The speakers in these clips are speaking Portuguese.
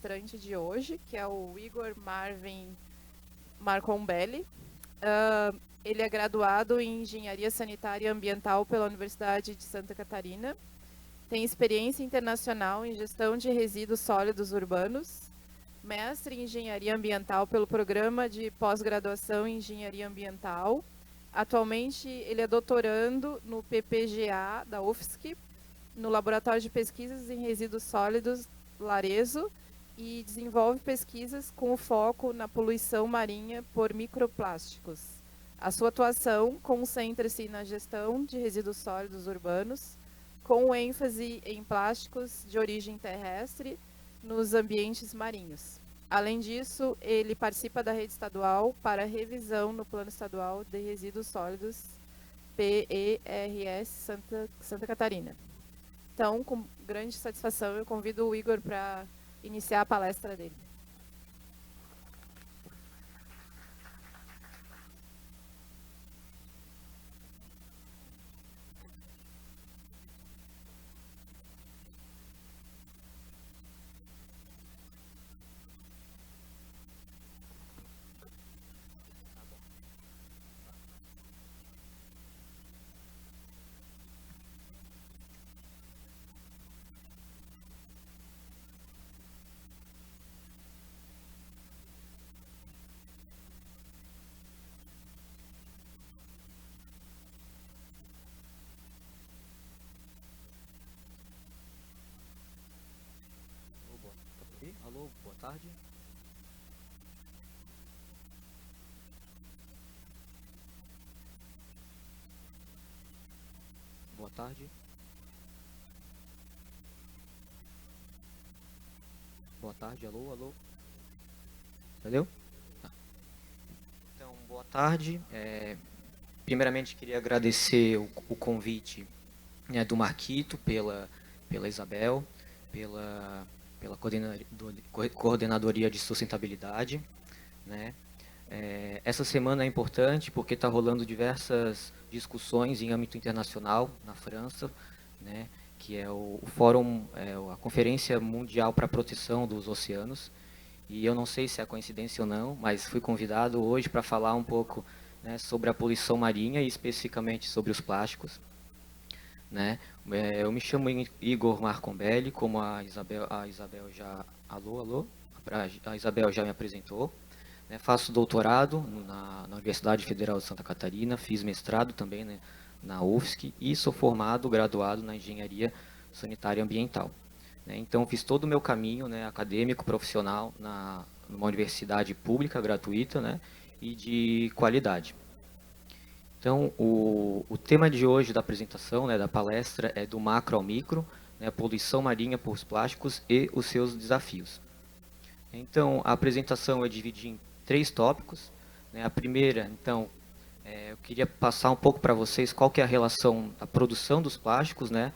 palestrante de hoje, que é o Igor Marvin Marcombelli. Ele é graduado em Engenharia Sanitária e Ambiental pela Universidade de Santa Catarina. Tem experiência internacional em gestão de resíduos sólidos urbanos. Mestre em Engenharia Ambiental pelo Programa de Pós-Graduação em Engenharia Ambiental. Atualmente, ele é doutorando no PPGA da UFSC, no Laboratório de Pesquisas em Resíduos Sólidos Larezo, e desenvolve pesquisas com foco na poluição marinha por microplásticos. A sua atuação concentra-se na gestão de resíduos sólidos urbanos, com ênfase em plásticos de origem terrestre nos ambientes marinhos. Além disso, ele participa da rede estadual para revisão no Plano Estadual de Resíduos Sólidos, PERS Santa Catarina. Então, com grande satisfação, eu convido o Igor para iniciar a palestra dele. Alô, boa tarde. Boa tarde. Boa tarde, alô, alô. Entendeu? Tá. Então, boa tarde. Primeiramente, queria agradecer o convite, né, do Marquito, pela Isabel, pela Coordenadoria de Sustentabilidade, né? Essa semana é importante porque está rolando diversas discussões em âmbito internacional na França, né, que é o Fórum, a Conferência Mundial para a Proteção dos Oceanos. E eu não sei se é coincidência ou não, mas fui convidado hoje para falar um pouco, né, sobre a poluição marinha e especificamente sobre os plásticos, né. Eu me chamo Igor Marcombelli, como a Isabel já, alô, a Isabel já me apresentou. Né, faço doutorado na Universidade Federal de Santa Catarina, fiz mestrado também, né, na UFSC e sou graduado na Engenharia Sanitária e Ambiental. Né, então fiz todo o meu caminho, né, acadêmico, profissional, numa universidade pública, gratuita, né, e de qualidade. Então o tema de hoje da apresentação, né, da palestra, é do macro ao micro, né, poluição marinha por plásticos e os seus desafios. Então, a apresentação eu dividi em 3 tópicos. Né? A primeira, então, eu queria passar um pouco para vocês qual que é a relação da produção dos plásticos, né,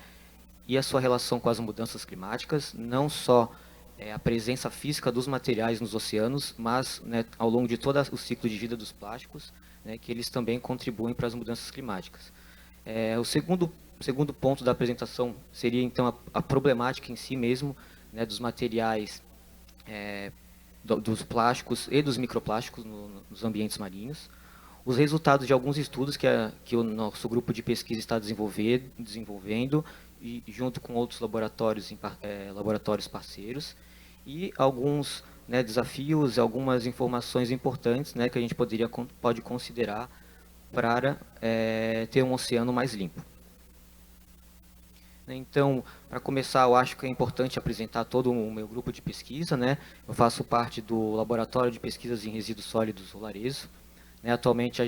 e a sua relação com as mudanças climáticas, não só a presença física dos materiais nos oceanos, mas, né, ao longo de todo o ciclo de vida dos plásticos, né, que eles também contribuem para as mudanças climáticas. O segundo ponto da apresentação seria, então, a problemática em si mesmo, né, dos materiais, dos plásticos e dos microplásticos nos ambientes marinhos, os resultados de alguns estudos que o nosso grupo de pesquisa está desenvolvendo e junto com outros laboratórios parceiros, e alguns, né, desafios, algumas informações importantes, né, que a gente pode considerar para ter um oceano mais limpo. Então, para começar, eu acho que é importante apresentar todo o meu grupo de pesquisa, né? Eu faço parte do Laboratório de Pesquisas em Resíduos Sólidos Olarezo. Né? Atualmente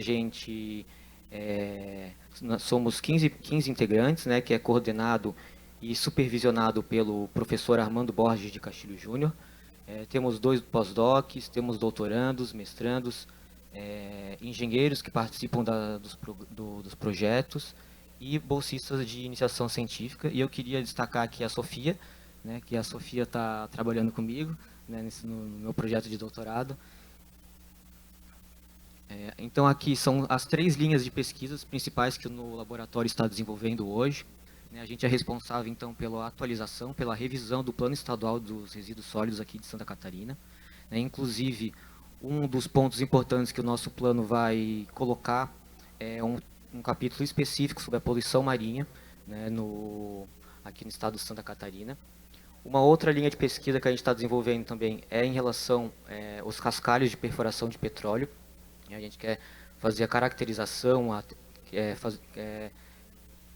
nós somos 15 integrantes, né? Que é coordenado e supervisionado pelo professor Armando Borges de Castilho Júnior. Temos 2 pós-docs, temos doutorandos, mestrandos, engenheiros que participam dos projetos, e bolsistas de iniciação científica. E eu queria destacar aqui a Sofia, né, que a Sofia está trabalhando comigo, né, no meu projeto de doutorado. Então aqui são as 3 linhas de pesquisas principais que o laboratório está desenvolvendo hoje. né? A gente é responsável, então, pela atualização, pela revisão do Plano Estadual dos Resíduos Sólidos aqui de Santa Catarina, né? Inclusive, um dos pontos importantes que o nosso plano vai colocar é um capítulo específico sobre a poluição marinha, né, aqui no estado de Santa Catarina. Uma outra linha de pesquisa que a gente está desenvolvendo também é em relação aos cascalhos de perfuração de petróleo. A gente quer fazer a caracterização,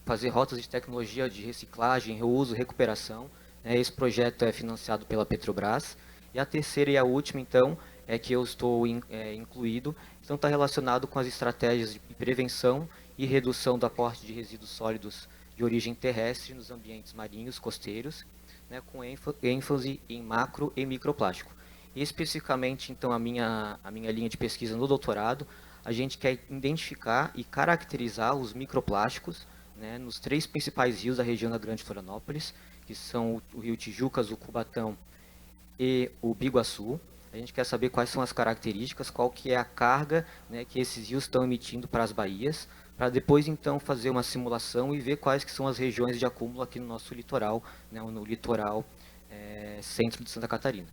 fazer rotas de tecnologia de reciclagem, reuso, recuperação. Esse projeto é financiado pela Petrobras. E a terceira e a última, então, é que eu estou incluído, então está relacionado com as estratégias de prevenção e redução do aporte de resíduos sólidos de origem terrestre nos ambientes marinhos costeiros, né, com ênfase em macro e microplástico. E especificamente, então, a minha linha de pesquisa no doutorado, a gente quer identificar e caracterizar os microplásticos, né, nos 3 principais rios da região da Grande Florianópolis, que são o Rio Tijucas, o Cubatão e o Biguaçu. A gente quer saber quais são as características, qual que é a carga, né, que esses rios estão emitindo para as baías, para depois então fazer uma simulação e ver quais que são as regiões de acúmulo aqui no nosso litoral, né, no litoral centro de Santa Catarina.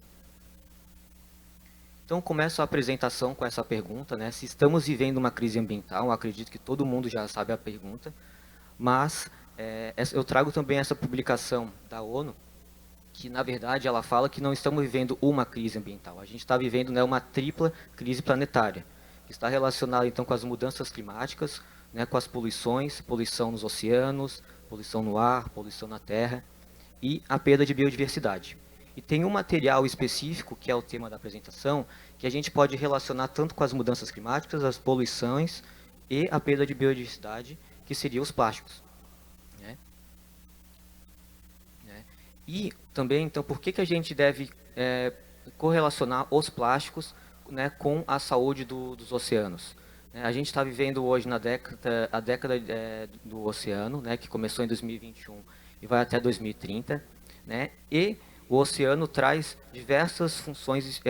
Então começo a apresentação com essa pergunta, né, se estamos vivendo uma crise ambiental. Acredito que todo mundo já sabe a pergunta, mas eu trago também essa publicação da ONU, que na verdade ela fala que não estamos vivendo uma crise ambiental, a gente está vivendo, né, uma tripla crise planetária, que está relacionada então com as mudanças climáticas, né, com as poluições, poluição nos oceanos, poluição no ar, poluição na terra e a perda de biodiversidade. E tem um material específico, que é o tema da apresentação, que a gente pode relacionar tanto com as mudanças climáticas, as poluições e a perda de biodiversidade, que seriam os plásticos. E também, então, por que a gente deve correlacionar os plásticos, né, com a saúde dos oceanos? A gente está vivendo hoje a década do oceano, né, que começou em 2021 e vai até 2030, né, e o oceano traz diversas funções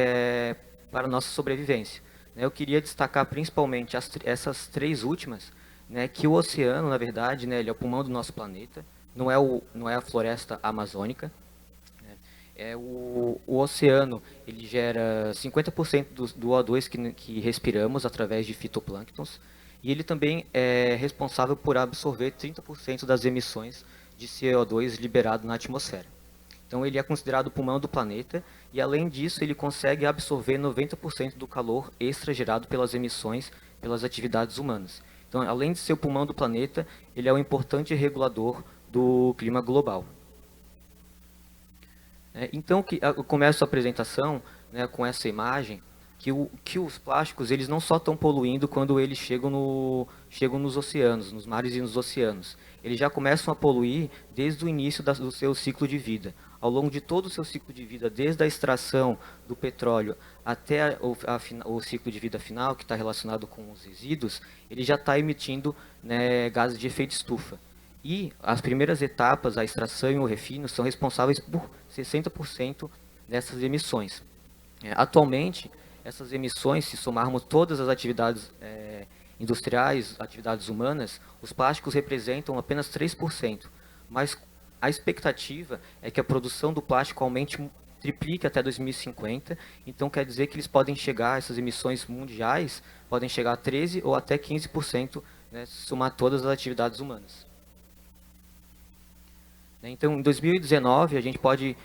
para a nossa sobrevivência. Eu queria destacar principalmente essas 3 últimas, né, que o oceano, na verdade, né, ele é o pulmão do nosso planeta, não é a floresta amazônica. O oceano, ele gera 50% do O2 que respiramos através de fitoplânctons, e ele também é responsável por absorver 30% das emissões de CO2 liberado na atmosfera. Então ele é considerado o pulmão do planeta, e além disso ele consegue absorver 90% do calor extra gerado pelas emissões, pelas atividades humanas. Então, além de ser o pulmão do planeta, ele é um importante regulador do clima global. Então, eu começo a apresentação, né, com essa imagem, que os plásticos eles não só estão poluindo quando eles chegam nos oceanos, nos mares e nos oceanos. Eles já começam a poluir desde o início do seu ciclo de vida. Ao longo de todo o seu ciclo de vida, desde a extração do petróleo até o ciclo de vida final, que está relacionado com os resíduos, ele já está emitindo, né, gases de efeito estufa. E as primeiras etapas, a extração e o refino, são responsáveis por 60% dessas emissões. Atualmente, essas emissões, se somarmos todas as atividades industriais, atividades humanas, os plásticos representam apenas 3%. Mas a expectativa é que a produção do plástico aumente, triplique até 2050. Então, quer dizer que eles podem chegar, essas emissões mundiais, podem chegar a 13% ou até 15%, né, se somar todas as atividades humanas. Então, em 2019, a gente pode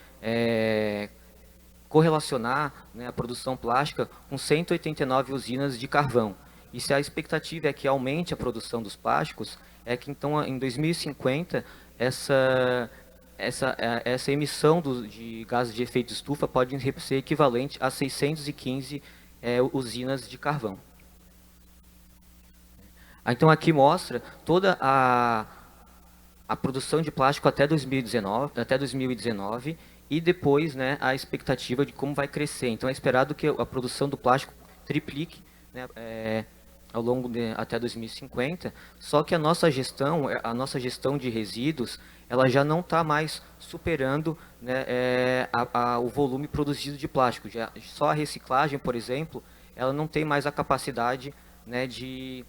correlacionar, né, a produção plástica com 189 usinas de carvão. E se a expectativa é que aumente a produção dos plásticos, é que então em 2050 essa emissão de gases de efeito estufa pode ser equivalente a 615 usinas de carvão. Então aqui mostra toda a produção de plástico até 2019 e depois, né, a expectativa de como vai crescer. Então é esperado que a produção do plástico triplique, né, ao longo até 2050, só que a nossa gestão de resíduos, ela já não está mais superando, né, o volume produzido de plástico. Só a reciclagem, por exemplo, ela não tem mais a capacidade, né, de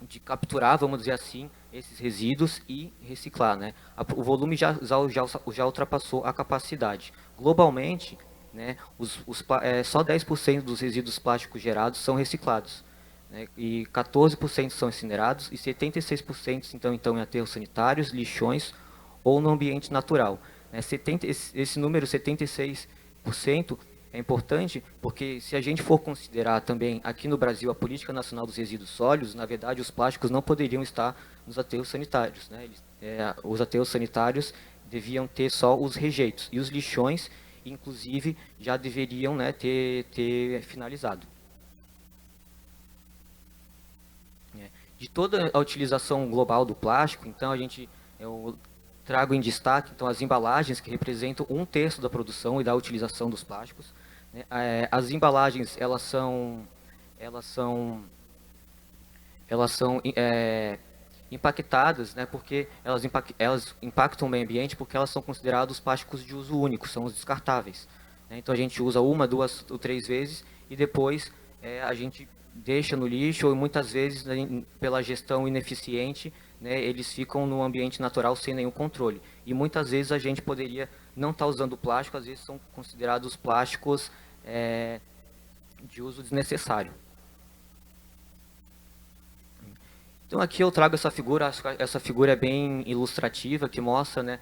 de capturar, vamos dizer assim, esses resíduos e reciclar, né? O volume já ultrapassou a capacidade. Globalmente, né, só 10% dos resíduos plásticos gerados são reciclados, né, e 14% são incinerados e 76% então em aterros sanitários, lixões ou no ambiente natural. Né? Esse número, 76%, é importante porque se a gente for considerar também aqui no Brasil a Política Nacional dos Resíduos Sólidos, na verdade os plásticos não poderiam estar nos aterros sanitários. Né? Os aterros sanitários deviam ter só os rejeitos e os lixões, inclusive, já deveriam, né, ter finalizado. De toda a utilização global do plástico, então eu trago em destaque então as embalagens que representam 1/3 da produção e da utilização dos plásticos. Né? As embalagens elas são impactadas, né, porque elas impactam o meio ambiente porque elas são consideradas plásticos de uso único, são os descartáveis. Né? Então a gente usa uma, duas ou três vezes e depois a gente deixa no lixo ou muitas vezes, né, pela gestão ineficiente, né, eles ficam no ambiente natural sem nenhum controle. E muitas vezes a gente poderia não estar usando plástico, às vezes são considerados plásticos de uso desnecessário. Então aqui eu trago essa figura é bem ilustrativa, que mostra, né,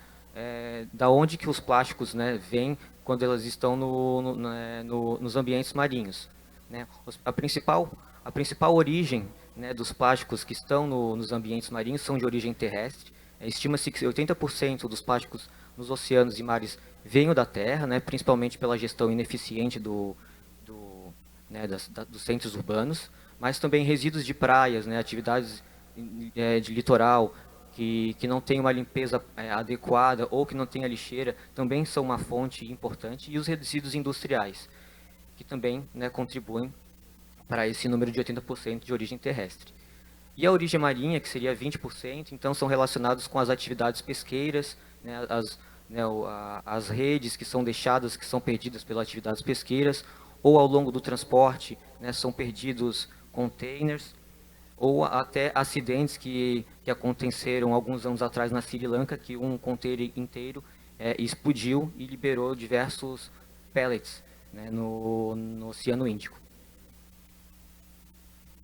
da onde que os plásticos, né, vêm quando elas estão nos ambientes marinhos. Né? A principal origem, né, dos plásticos que estão nos ambientes marinhos são de origem terrestre. Estima-se que 80% dos plásticos nos oceanos e mares venham da terra, né, principalmente pela gestão ineficiente né, dos centros urbanos, mas também resíduos de praias, né, atividades de litoral que não tem uma limpeza adequada ou que não tem a lixeira, também são uma fonte importante, e os resíduos industriais, que também, né, contribuem para esse número de 80% de origem terrestre. E a origem marinha, que seria 20%, então são relacionados com as atividades pesqueiras, né, as redes que são deixadas, que são perdidas pelas atividades pesqueiras, ou ao longo do transporte, né, são perdidos containers, ou até acidentes que aconteceram alguns anos atrás na Sri Lanka, que um container inteiro explodiu e liberou diversos pellets, né, no Oceano Índico.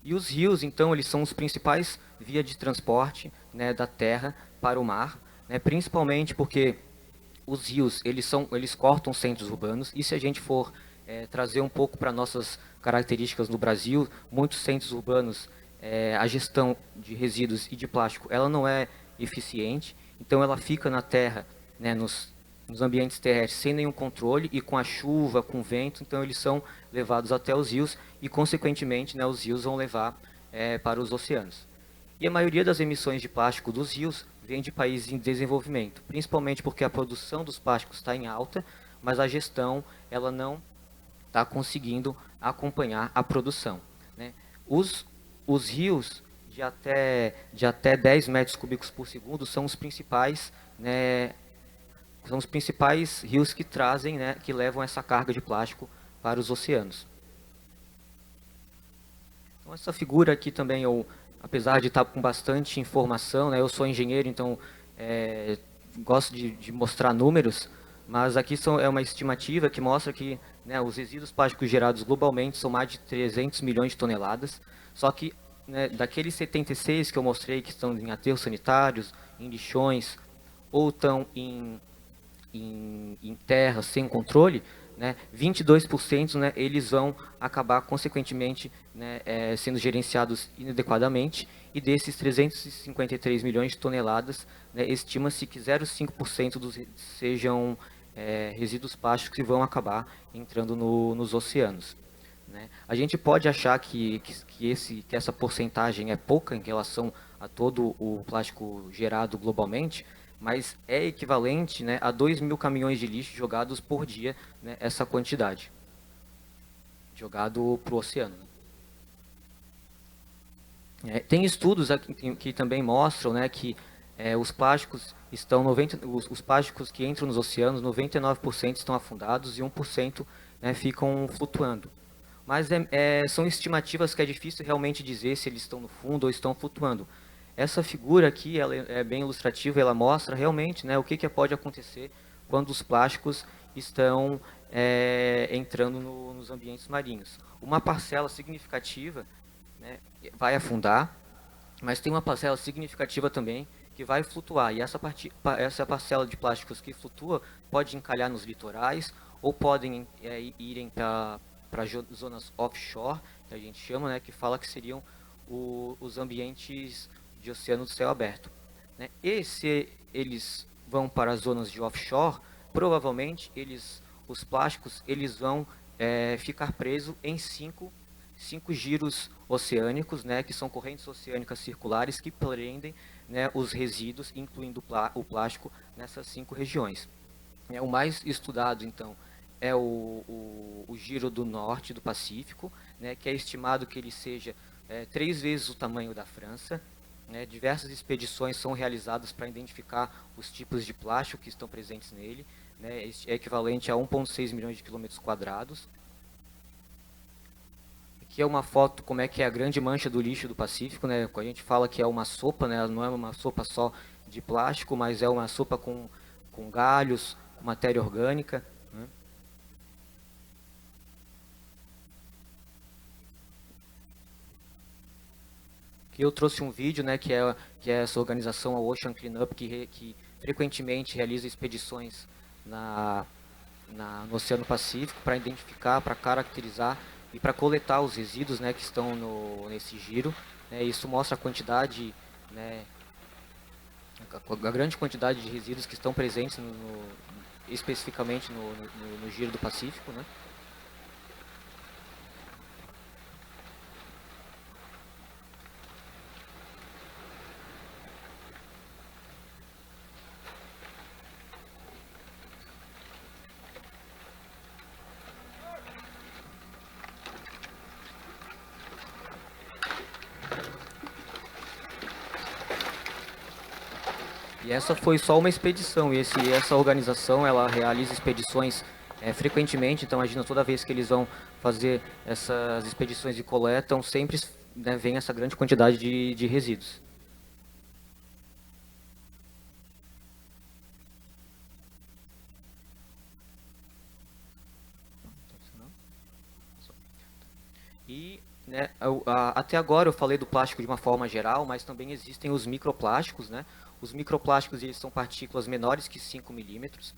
E os rios, então, eles são os principais vias de transporte, né, da terra para o mar, né, principalmente porque os rios eles cortam centros urbanos, e se a gente for trazer um pouco para nossas características no Brasil, muitos centros urbanos, a gestão de resíduos e de plástico, ela não é eficiente, então ela fica na terra, né, nos ambientes terrestres sem nenhum controle, e com a chuva, com o vento, então eles são levados até os rios e, consequentemente, né, os rios vão levar para os oceanos. E a maioria das emissões de plástico dos rios vem de países em desenvolvimento, principalmente porque a produção dos plásticos está em alta, mas a gestão ela não está conseguindo acompanhar a produção. Né? Os rios de até 10 metros cúbicos por segundo são os principais, né, rios que trazem, né, que levam essa carga de plástico para os oceanos. Então, essa figura aqui também, apesar de estar com bastante informação, né, eu sou engenheiro, então gosto de mostrar números, mas aqui é uma estimativa que mostra que, né, os resíduos plásticos gerados globalmente são mais de 300 milhões de toneladas, só que, né, daqueles 76 que eu mostrei que estão em aterros sanitários, em lixões, ou estão em terra sem controle, né, 22%, né, eles vão acabar, consequentemente, né, sendo gerenciados inadequadamente, e desses 353 milhões de toneladas, né, estima-se que 0,5% sejam resíduos plásticos que vão acabar entrando nos oceanos. Né. A gente pode achar que essa porcentagem é pouca em relação a todo o plástico gerado globalmente, mas é equivalente, né, a 2.000 caminhões de lixo jogados por dia, né, essa quantidade, jogado para o oceano. Tem estudos aqui que também mostram, né, que os plásticos os plásticos que entram nos oceanos, 99% estão afundados e 1%, né, ficam flutuando. mas são estimativas que é difícil realmente dizer se eles estão no fundo ou estão flutuando. Essa figura aqui, ela é bem ilustrativa, ela mostra realmente, né, o que pode acontecer quando os plásticos estão entrando nos ambientes marinhos. Uma parcela significativa, né, vai afundar, mas tem uma parcela significativa também que vai flutuar. E essa parcela de plásticos que flutua pode encalhar nos litorais ou podem irem para zonas offshore, que a gente chama, né, que fala que seriam os ambientes de oceano do céu aberto. Né? E se eles vão para as zonas de offshore, provavelmente os plásticos eles vão ficar presos em cinco giros oceânicos, né, que são correntes oceânicas circulares que prendem, né, os resíduos, incluindo o plástico, nessas 5 regiões. O mais estudado, então, é o giro do norte do Pacífico, né, que é estimado que ele seja 3 vezes o tamanho da França. Né, diversas expedições são realizadas para identificar os tipos de plástico que estão presentes nele. Né, é equivalente a 1,6 milhões de quilômetros quadrados. Aqui é uma foto como é que é a grande mancha do lixo do Pacífico, né? A gente fala que é uma sopa, né? Não é uma sopa só de plástico, mas é uma sopa com galhos, com matéria orgânica. Né? Aqui eu trouxe um vídeo, né? Que é essa organização, a Ocean Cleanup, que frequentemente realiza expedições no Oceano Pacífico para identificar, para caracterizar e para coletar os resíduos, né, que estão nesse giro. Né, isso mostra a quantidade, né, a grande quantidade de resíduos que estão presentes especificamente no giro do Pacífico. Né. E essa foi só uma expedição, e essa organização ela realiza expedições frequentemente, então imagina toda vez que eles vão fazer essas expedições de coleta, sempre, né, vem essa grande quantidade de resíduos. E né, até agora eu falei do plástico de uma forma geral, mas também existem os microplásticos. Né? Os microplásticos eles são partículas menores que 5 milímetros.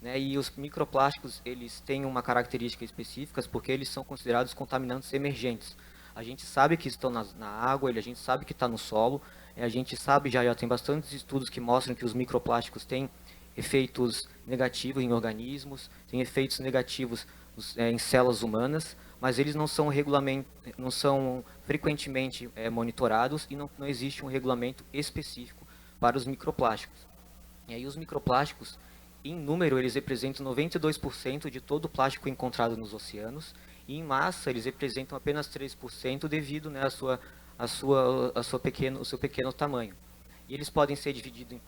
Né? E os microplásticos eles têm uma característica específica porque eles são considerados contaminantes emergentes. A gente sabe que estão na água, a gente sabe que está no solo, a gente sabe, já tem bastantes estudos que mostram que os microplásticos têm efeitos negativos em organismos, têm efeitos negativos em células humanas, mas eles não são frequentemente monitorados e não existe um regulamento específico para os microplásticos. E aí os microplásticos, em número, eles representam 92% de todo o plástico encontrado nos oceanos, e em massa eles representam apenas 3% devido, né, ao seu pequeno tamanho. E eles podem ser divididos em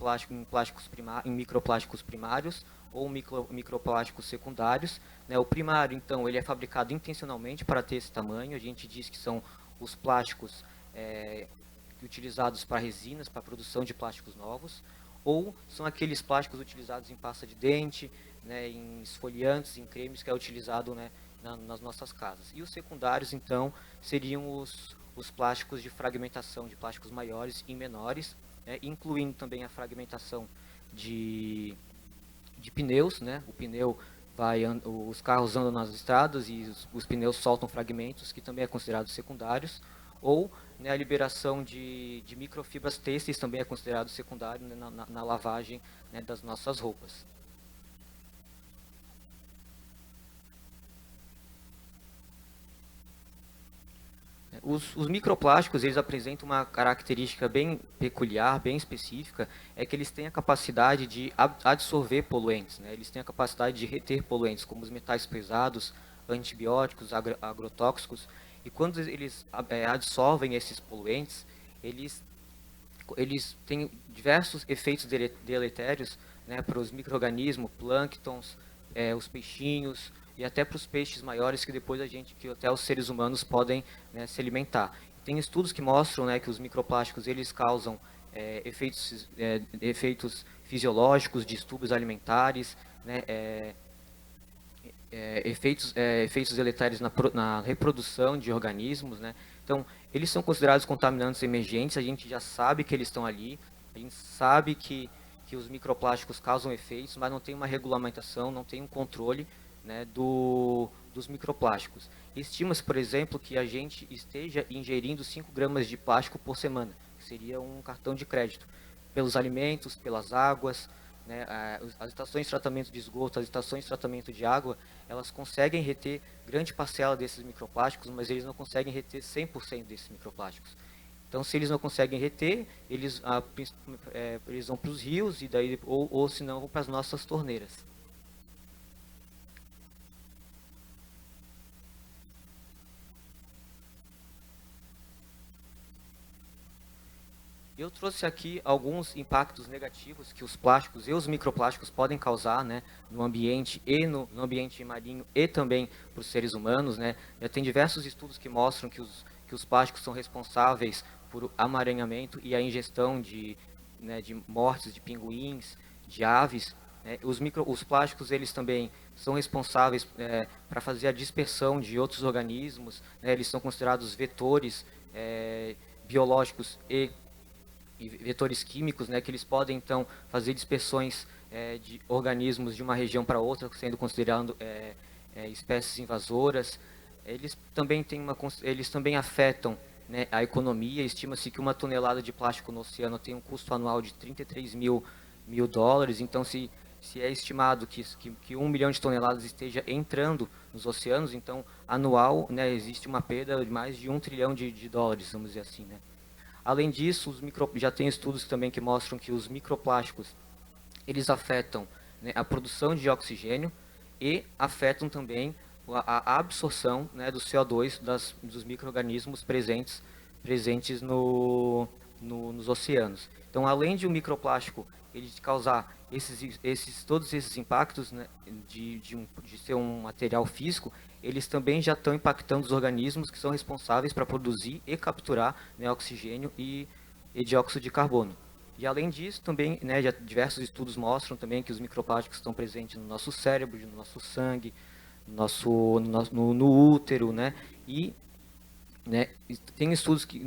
microplásticos primários ou microplásticos secundários. Né? O primário, então, ele é fabricado intencionalmente para ter esse tamanho. A gente diz que são os plásticos utilizados para resinas, para a produção de plásticos novos, ou são aqueles plásticos utilizados em pasta de dente, né, em esfoliantes, em cremes, que é utilizado, né, nas nossas casas. E os secundários, então, seriam os plásticos de fragmentação, de plásticos maiores e menores, incluindo também a fragmentação de pneus. Né? O pneu os carros andam nas estradas e os pneus soltam fragmentos, que também é considerado secundários, ou, né, a liberação de microfibras têxteis também é considerado secundário, né, na lavagem, né, das nossas roupas. Os microplásticos, eles apresentam uma característica bem peculiar, bem específica, é que eles têm a capacidade de absorver poluentes. Né? Eles têm a capacidade de reter poluentes, como os metais pesados, antibióticos, agrotóxicos. E quando eles absorvem esses poluentes, eles têm diversos efeitos deletérios, né, para os micro-organismos, plânctons, os peixinhos, e até para os peixes maiores que depois que até os seres humanos podem, né, se alimentar. Tem estudos que mostram, né, que os microplásticos eles causam efeitos fisiológicos, distúrbios alimentares, né, efeitos deletérios na reprodução de organismos, né? Então, eles são considerados contaminantes emergentes, a gente já sabe que eles estão ali, a gente sabe que os microplásticos causam efeitos, mas não tem uma regulamentação, não tem um controle, né, dos microplásticos. Estima-se, por exemplo, que a gente esteja ingerindo 5 gramas de plástico por semana, que seria um cartão de crédito, pelos alimentos, pelas águas, né, as estações de tratamento de esgoto, as estações de tratamento de água, elas conseguem reter grande parcela desses microplásticos, mas eles não conseguem reter 100% desses microplásticos. Então, se eles não conseguem reter, eles vão para os rios e daí, ou se não, vão para as nossas torneiras. Eu trouxe aqui alguns impactos negativos que os plásticos e os microplásticos podem causar, né, no ambiente e no ambiente marinho e também para os seres humanos, né. Já tem diversos estudos que mostram que os plásticos são responsáveis por amaranhamento e a ingestão né, de mortes de pinguins, de aves. Né. Os plásticos eles também são responsáveis para fazer a dispersão de outros organismos, né, eles são considerados vetores biológicos e vetores químicos, né, que eles podem então fazer dispersões de organismos de uma região para outra, sendo considerando espécies invasoras. Eles também afetam, né, a economia. Estima-se que uma tonelada de plástico no oceano tem um custo anual de 33 mil dólares. Então, se é estimado que 1 milhão de toneladas esteja entrando nos oceanos, então anual, né, existe uma perda de mais de 1 trilhão de dólares, vamos dizer assim, né. Além disso, já tem estudos também que mostram que os microplásticos eles afetam, né, a produção de oxigênio e afetam também a absorção, né, do CO2 dos micro-organismos presentes nos oceanos. Então, além de o microplástico ele causar todos esses impactos, né, de ser um material físico, eles também já estão impactando os organismos que são responsáveis para produzir e capturar, né, oxigênio e dióxido de carbono. E além disso, também, né, já diversos estudos mostram também que os microplásticos estão presentes no nosso cérebro, no nosso sangue, no útero, né, e, né, tem estudos que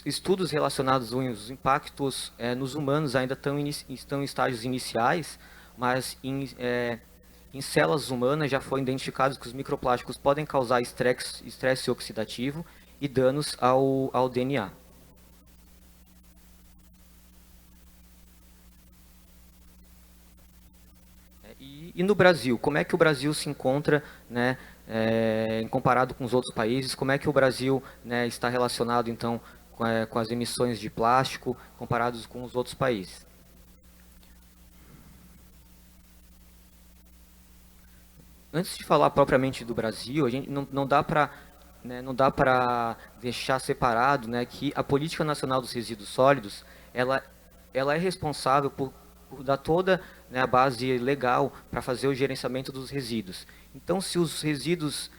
estudos relacionados aos impactos nos humanos ainda estão em estágios iniciais, mas em células humanas já foi identificado que os microplásticos podem causar estresse oxidativo e danos ao DNA. E no Brasil, como é que o Brasil se encontra, né, comparado com os outros países? Como é que o Brasil, né, está relacionado, então, com as emissões de plástico, comparados com os outros países? Antes de falar propriamente do Brasil, a gente não dá para, né, não dá para deixar separado, né, que a Política Nacional dos Resíduos Sólidos, ela é responsável por dar toda, né, a base legal para fazer o gerenciamento dos resíduos. Então, se os resíduos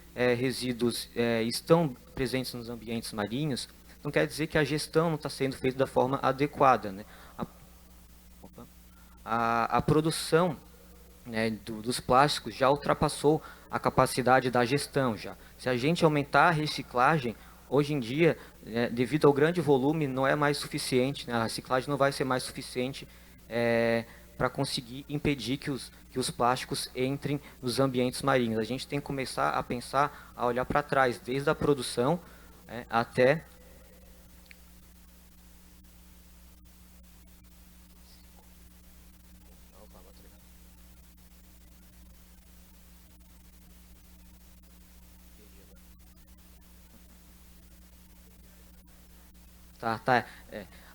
estão presentes nos ambientes marinhos, não quer dizer que a gestão não está sendo feita da forma adequada, né? A produção, né, dos plásticos já ultrapassou a capacidade da gestão já. Se a gente aumentar a reciclagem, hoje em dia, devido ao grande volume, não é mais suficiente, né, a reciclagem não vai ser mais suficiente para conseguir impedir que os plásticos entrem nos ambientes marinhos. A gente tem que começar a pensar, a olhar para trás, desde a produção até...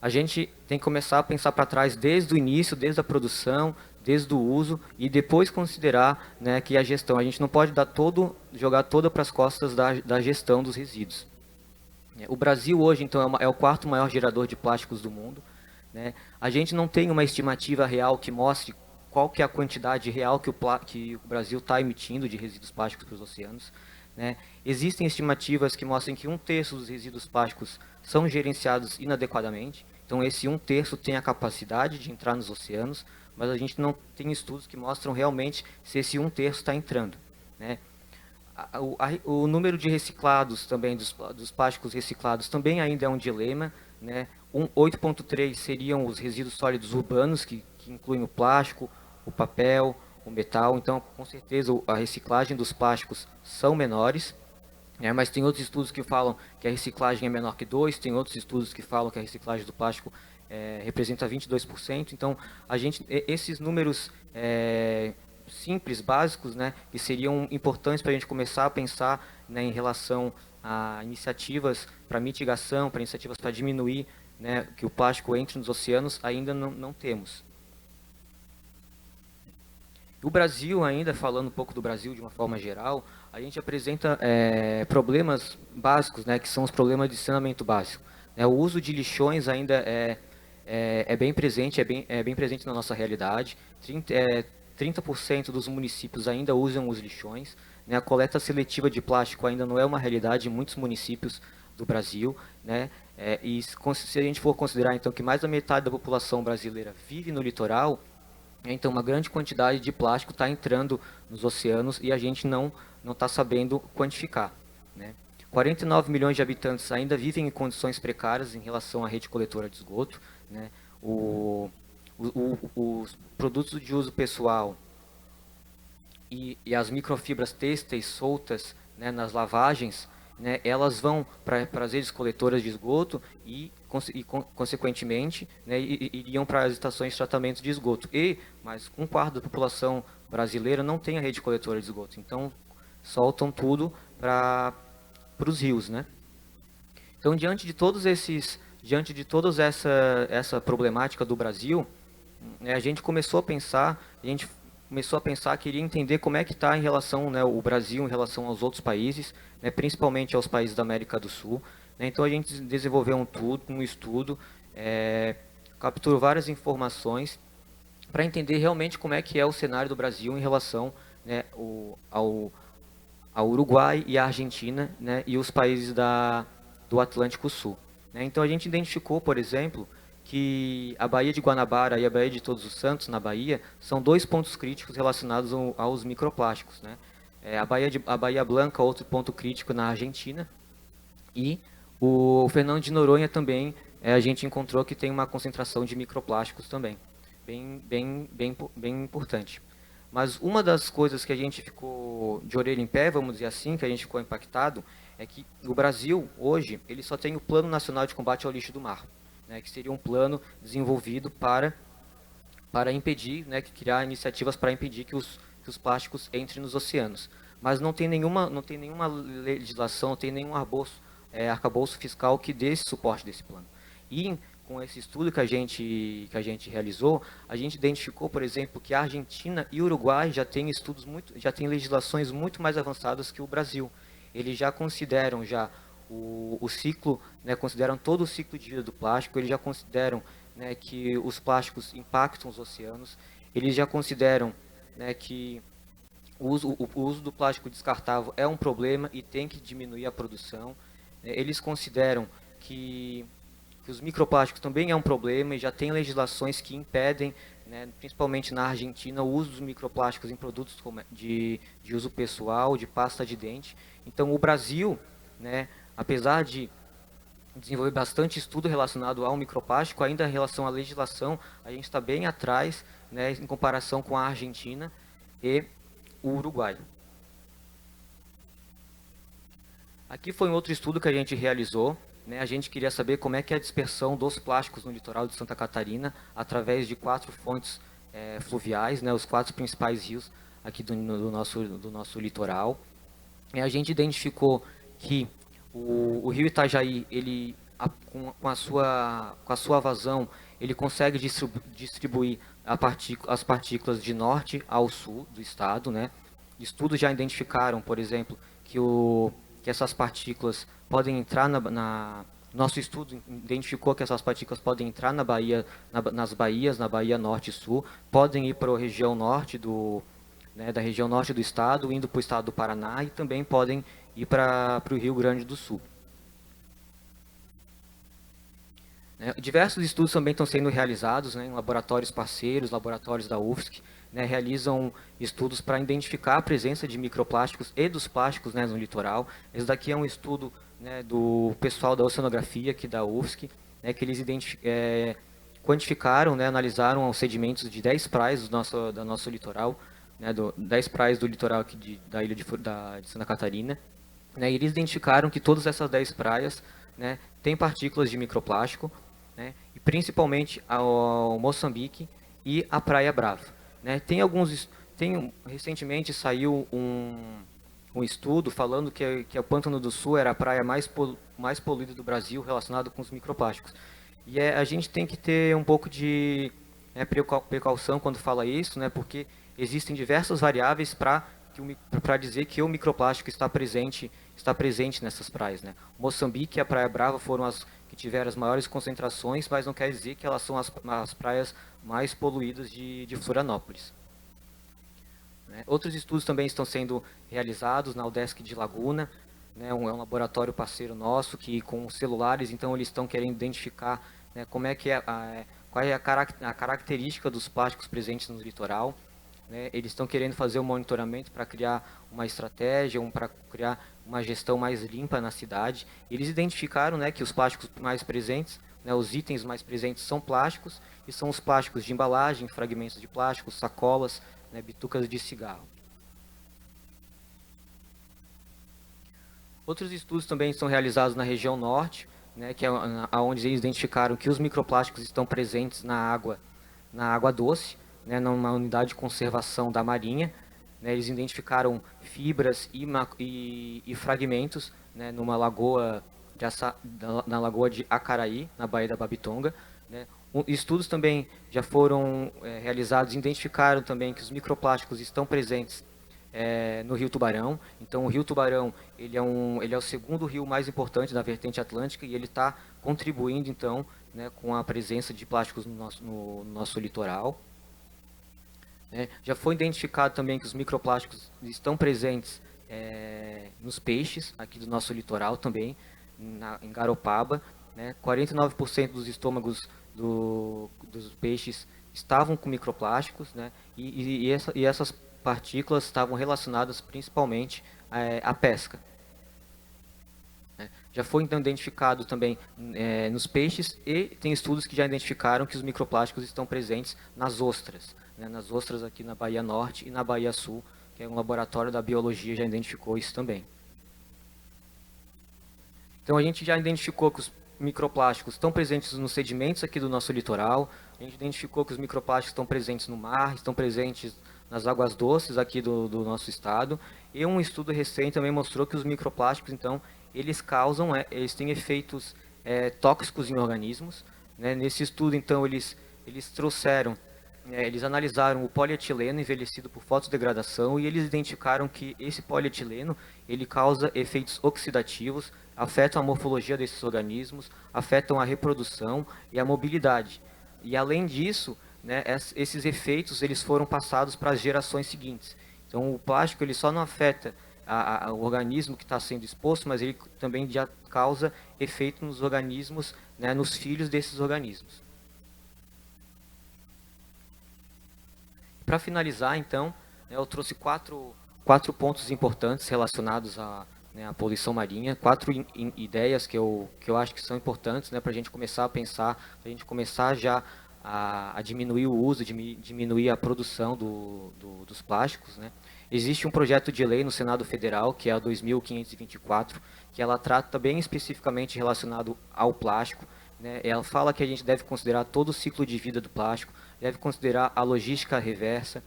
A gente tem que começar a pensar para trás desde o início, desde a produção, desde o uso e depois considerar, né, que a gestão, a gente não pode jogar toda para as costas da gestão dos resíduos. O Brasil hoje, então, é o quarto maior gerador de plásticos do mundo, né? A gente não tem uma estimativa real que mostre qual que é a quantidade real que o Brasil está emitindo de resíduos plásticos para os oceanos, né? Existem estimativas que mostram que 1/3 dos resíduos plásticos são gerenciados inadequadamente. Então, esse 1/3 tem a capacidade de entrar nos oceanos, mas a gente não tem estudos que mostram realmente se esse 1/3 está entrando, né? O número de reciclados também, dos plásticos reciclados, também ainda é um dilema, né? 8,3 seriam os resíduos sólidos urbanos, que incluem o plástico, o papel, o metal. Então, com certeza, a reciclagem dos plásticos são menores, né? Mas tem outros estudos que falam que a reciclagem é menor que 2, tem outros estudos que falam que a reciclagem do plástico representa 22%. Então, esses números simples, básicos, né, que seriam importantes para a gente começar a pensar, né, em relação a iniciativas para mitigação, para iniciativas para diminuir, né, que o plástico entre nos oceanos, ainda não temos. O Brasil, ainda falando um pouco do Brasil de uma forma geral, a gente apresenta problemas básicos, né, que são os problemas de saneamento básico. O uso de lixões ainda é bem presente, é bem presente na nossa realidade. 30% dos municípios ainda usam os lixões, né? A coleta seletiva de plástico ainda não é uma realidade em muitos municípios do Brasil, né? E se a gente for considerar então que mais da metade da população brasileira vive no litoral, então uma grande quantidade de plástico está entrando nos oceanos e a gente não está sabendo quantificar, né? 49 milhões de habitantes ainda vivem em condições precárias em relação à rede coletora de esgoto, né? Os produtos de uso pessoal e as microfibras têxteis soltas, né, nas lavagens, né, elas vão para as redes coletoras de esgoto e consequentemente, né, iriam para as estações de tratamento de esgoto. Mas 1/4 da população brasileira não tem a rede coletora de esgoto, então soltam tudo para os rios, né? Então, diante de toda essa problemática do Brasil, né, a gente começou a pensar, queria entender como é que está em relação, né, o Brasil em relação aos outros países, né, principalmente aos países da América do Sul, né? Então a gente desenvolveu um estudo, capturou várias informações para entender realmente como é que é o cenário do Brasil em relação, né, ao Uruguai e à Argentina, né, e os países do Atlântico Sul, né? Então a gente identificou, por exemplo, que a Baía de Guanabara e a Baía de Todos os Santos, na Bahia, são 2 pontos críticos relacionados aos microplásticos, né? A Baía Blanca, outro ponto crítico na Argentina, e o Fernando de Noronha também, a gente encontrou que tem uma concentração de microplásticos também, bem importante. Mas uma das coisas que a gente ficou de orelha em pé, vamos dizer assim, que a gente ficou impactado, é que o Brasil, hoje, ele só tem o Plano Nacional de Combate ao Lixo do Mar, né, que seria um plano desenvolvido para impedir, né, criar iniciativas para impedir que os plásticos entrem nos oceanos. Mas não tem nenhuma legislação, não tem nenhum arcabouço fiscal que dê esse suporte desse plano. E com esse estudo que a gente realizou, a gente identificou, por exemplo, que a Argentina e o Uruguai já têm legislações muito mais avançadas que o Brasil. Eles já consideram o ciclo, né, consideram todo o ciclo de vida do plástico, eles já consideram, né, que os plásticos impactam os oceanos, eles já consideram, né, que o uso do plástico descartável é um problema e tem que diminuir a produção. Eles consideram que os microplásticos também é um problema e já tem legislações que impedem, né, principalmente na Argentina, o uso dos microplásticos em produtos de uso pessoal, de pasta de dente. Então, o Brasil, né, apesar de desenvolver bastante estudo relacionado ao microplástico, ainda em relação à legislação, a gente está bem atrás, né, em comparação com a Argentina e o Uruguai. Aqui foi um outro estudo que a gente realizou, né? A gente queria saber como é que é a dispersão dos plásticos no litoral de Santa Catarina através de 4 fontes fluviais, né, os 4 principais rios aqui do nosso litoral. E a gente identificou que o rio Itajaí, ele, com a sua vazão, ele consegue distribuir as partículas de norte ao sul do estado, né? Estudos já identificaram, por exemplo, que essas partículas podem entrar Nosso estudo identificou que essas partículas podem entrar na nas baías, na Baía Norte e Sul, podem ir para a região norte da região norte do estado, indo para o estado do Paraná, e também podem ir para o Rio Grande do Sul. Diversos estudos também estão sendo realizados, em laboratórios parceiros, laboratórios da UFSC, realizam estudos para identificar a presença de microplásticos e dos plásticos, no litoral. Esse daqui é um estudo, do pessoal da oceanografia aqui da UFSC, que eles quantificaram, analisaram os sedimentos de 10 praias do nosso litoral, 10 praias do litoral aqui da ilha de Santa Catarina, e eles identificaram que todas essas 10 praias têm partículas de microplástico, e principalmente ao Moçambique e a Praia Brava. Recentemente saiu um estudo falando que o Pântano do Sul era a praia mais poluída do Brasil relacionado com os microplásticos. E a gente tem que ter um pouco de precaução quando fala isso, porque existem diversas variáveis para dizer que o microplástico está presente nessas praias. Moçambique e a Praia Brava foram as que tiveram as maiores concentrações, mas não quer dizer que elas são as praias mais poluídas de Florianópolis. Outros estudos também estão sendo realizados na UDESC de Laguna, é um laboratório parceiro nosso que com celulares, então eles estão querendo identificar como é que qual é a característica dos plásticos presentes no litoral. Eles estão querendo fazer um monitoramento para criar uma estratégia, para criar uma gestão mais limpa na cidade. Eles identificaram que os plásticos mais presentes, os itens mais presentes são plásticos, e são os plásticos de embalagem, fragmentos de plástico, sacolas, bitucas de cigarro. Outros estudos também são realizados na região norte, que é onde eles identificaram que os microplásticos estão presentes na água doce, numa unidade de conservação da Marinha. Eles identificaram fibras e fragmentos numa lagoa na lagoa de Acaraí, na Baía da Babitonga. Estudos também já foram realizados, identificaram também que os microplásticos estão presentes no Rio Tubarão. Então, o Rio Tubarão ele é o segundo rio mais importante da vertente atlântica, e ele está contribuindo, então, com a presença de plásticos no nosso litoral. Já foi identificado também que os microplásticos estão presentes nos peixes aqui do nosso litoral também, em Garopaba. 49% dos estômagos dos peixes estavam com microplásticos, e essas partículas estavam relacionadas principalmente à pesca. Já foi então identificado também nos peixes, e tem estudos que já identificaram que os microplásticos estão presentes nas ostras. Nas ostras aqui na Baía Norte e na Baía Sul, que é um laboratório da biologia, já identificou isso também. Então a gente já identificou que os microplásticos estão presentes nos sedimentos aqui do nosso litoral, a gente identificou que os microplásticos estão presentes no mar, estão presentes nas águas doces aqui do nosso estado, e um estudo recente também mostrou que os microplásticos, então, eles têm efeitos tóxicos em organismos. Nesse estudo, então, eles analisaram o polietileno envelhecido por fotoddegradação, e eles identificaram que esse polietileno ele causa efeitos oxidativos, afetam a morfologia desses organismos, afetam a reprodução e a mobilidade. E além disso, esses efeitos eles foram passados para as gerações seguintes. Então o plástico ele só não afeta o organismo que está sendo exposto, mas ele também já causa efeito nos organismos, nos filhos desses organismos. Para finalizar, então, eu trouxe quatro pontos importantes relacionados à poluição marinha, 4 ideias que eu acho que são importantes para a gente começar a pensar, para a gente começar já a diminuir o uso, diminuir a produção dos plásticos. Existe um projeto de lei no Senado Federal, que é a 2524, que ela trata bem especificamente relacionado ao plástico. Ela fala que a gente deve considerar todo o ciclo de vida do plástico, deve considerar a logística reversa,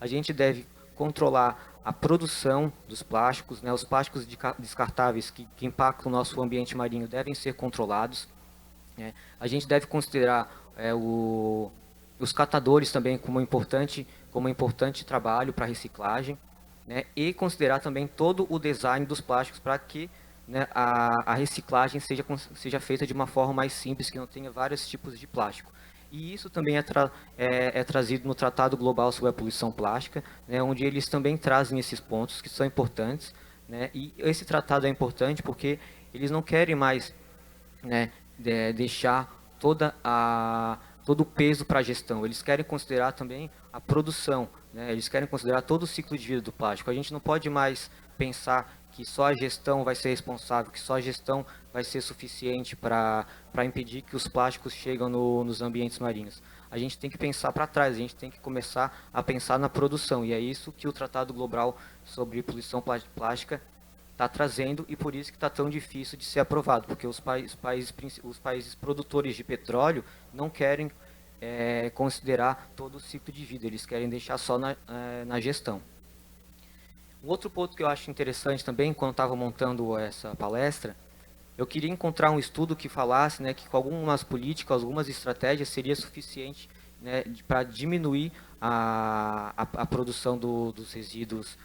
a gente deve controlar a produção dos plásticos, os plásticos descartáveis que impactam o nosso ambiente marinho devem ser controlados. A gente deve considerar os catadores também como importante trabalho para reciclagem, e considerar também todo o design dos plásticos para que né, a reciclagem seja feita de uma forma mais simples, que não tenha vários tipos de plástico. E isso também é trazido no Tratado Global sobre a Poluição Plástica, né, onde eles também trazem esses pontos que são importantes, né, e esse tratado é importante porque eles não querem mais, né, deixar todo o peso para a gestão. Eles querem considerar também a produção, né? Eles querem considerar todo o ciclo de vida do plástico. A gente não pode mais pensar que só a gestão vai ser responsável, que só a gestão vai ser suficiente para impedir que os plásticos cheguem nos ambientes marinhos. A gente tem que pensar para trás, a gente tem que começar a pensar na produção, e é isso que o Tratado Global sobre Poluição Plástica está trazendo, e por isso que está tão difícil de ser aprovado, porque os países produtores de petróleo não querem considerar todo o ciclo de vida, eles querem deixar só na gestão. Um outro ponto que eu acho interessante também, quando estava montando essa palestra, eu queria encontrar um estudo que falasse, né, que com algumas políticas, algumas estratégias seria suficiente, né, para diminuir a produção dos resíduos